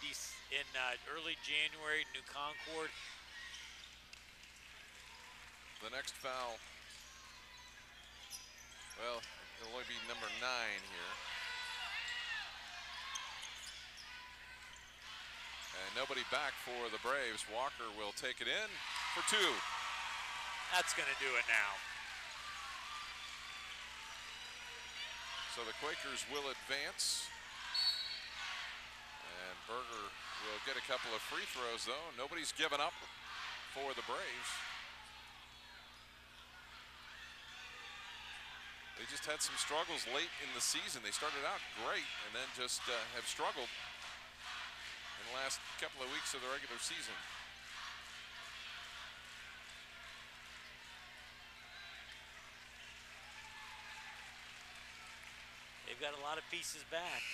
early January at New Concord. The next foul, well, it'll only be number 9 here. And nobody back for the Braves. Walker will take it in for 2. That's going to do it now. So the Quakers will advance. And Berger will get a couple of free throws, though. Nobody's given up for the Braves. They just had some struggles late in the season. They started out great and then just have struggled in the last couple of weeks of the regular season. They've got a lot of pieces back.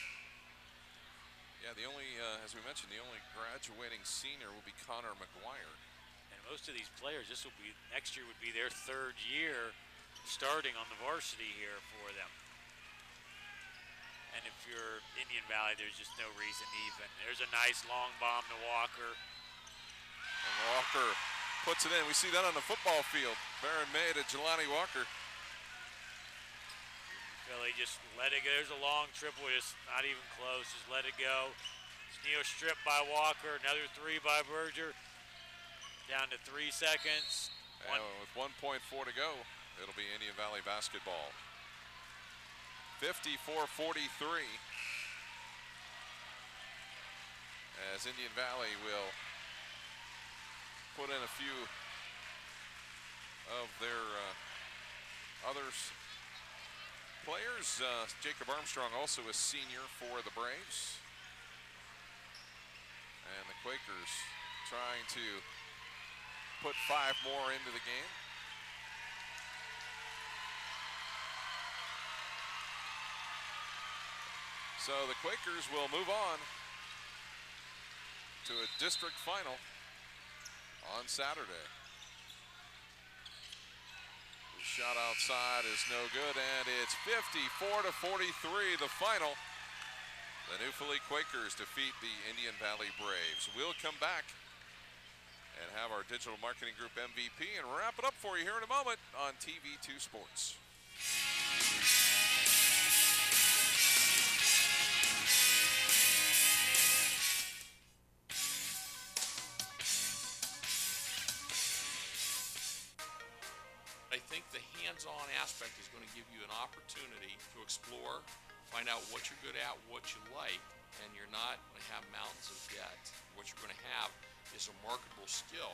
Yeah, the only, as we mentioned, the only graduating senior will be Connor McGuire. And most of these players, next year would be their 3rd year starting on the varsity here for them. And if you're Indian Valley, there's just no reason even. There's a nice long bomb to Walker. And Walker puts it in. We see that on the football field. Barron May to Jelani Walker. Philly just let it go. There's a long triple, just not even close. Just let it go. Neal stripped by Walker. Another 3 by Berger. Down to 3 seconds. And with 1.4 to go, it'll be Indian Valley basketball. 54-43. As Indian Valley will put in a few of their others players. Jacob Armstrong, also a senior for the Braves. And the Quakers trying to put 5 more into the game. So the Quakers will move on to a district final on Saturday. The shot outside is no good, and it's 54-43, the final. The New Philly Quakers defeat the Indian Valley Braves. We'll come back and have our digital marketing group MVP and wrap it up for you here in a moment on TV2 Sports. I think the hands-on aspect is going to give you an opportunity to explore, find out what you're good at, what you like, and you're not going to have mountains of debt. What you're going to have is a marketable skill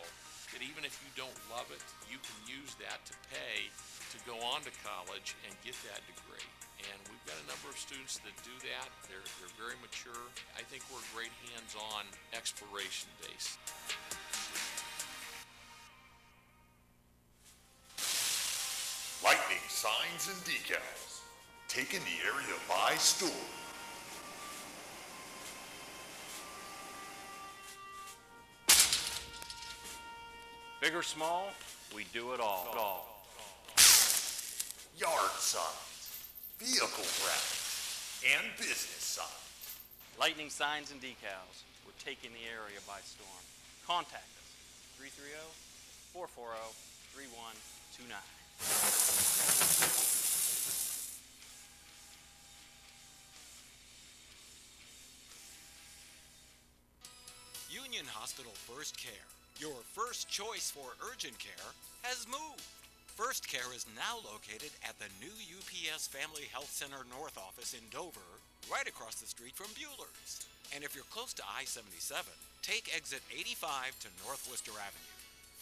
that even if you don't love it, you can use that to pay to go on to college and get that degree. And we've got a number of students that do that. They're very mature. I think we're a great hands-on exploration base. Lightning signs and decals, taking the area by storm. Big or small, we do it all. Yard signs, vehicle graphics, and business signs. Lightning signs and decals, we're taking the area by storm. Contact us, 330-440-3129. Union Hospital First Care, your first choice for urgent care, has moved. First Care is now located at the new UPS Family Health Center North office in Dover, right across the street from Bueller's. And if you're close to I-77, take exit 85 to North Worcester Avenue.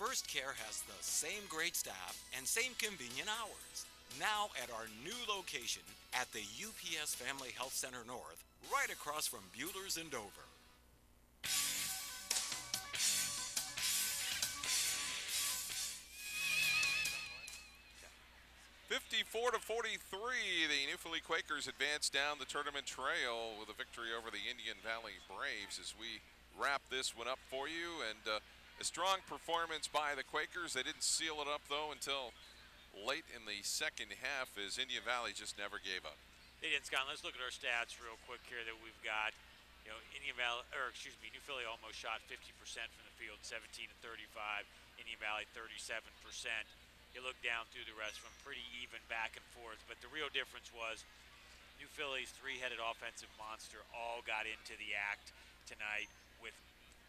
First Care has the same great staff and same convenient hours. Now at our new location at the UPS Family Health Center North, right across from Bueller's in Dover. 54-43, the New Philly Quakers advance down the tournament trail with a victory over the Indian Valley Braves as we wrap this one up for you. And a strong performance by the Quakers. They didn't seal it up, though, until late in the second half as Indian Valley just never gave up. They didn't, Scott. Let's look at our stats real quick here that we've got. You know, New Philly almost shot 50% from the field, 17 to 35. Indian Valley 37%. You look down through the rest of them, pretty even back and forth. But the real difference was New Philly's three-headed offensive monster all got into the act tonight with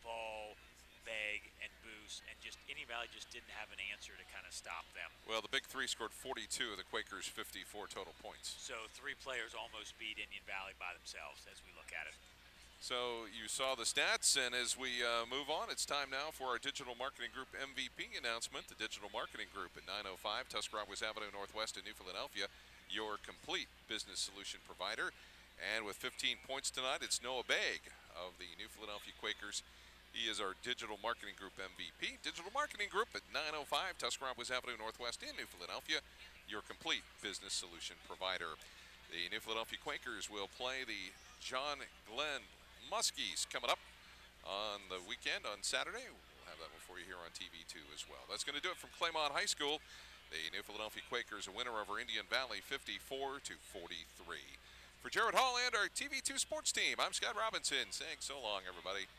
Ball, Begg, and Boos, and just Indian Valley just didn't have an answer to kind of stop them. Well, the big three scored 42, the Quakers 54 total points. So three players almost beat Indian Valley by themselves as we look at it. So you saw the stats, and as we move on, it's time now for our Digital Marketing Group MVP announcement. The Digital Marketing Group at 905 Tuscarawas Avenue Northwest in New Philadelphia, your complete business solution provider. And with 15 points tonight, it's Noah Begg of the New Philadelphia Quakers. He is our Digital Marketing Group MVP. Digital Marketing Group at 905 Tuscarawas Avenue Northwest in New Philadelphia, your complete business solution provider. The New Philadelphia Quakers will play the John Glenn Muskies coming up on the weekend on Saturday. We'll have that one for you here on TV2 as well. That's going to do it from Claymont High School. The New Philadelphia Quakers a winner over Indian Valley 54-43. For Jared Hall and our TV2 sports team, I'm Scott Robinson saying so long, everybody.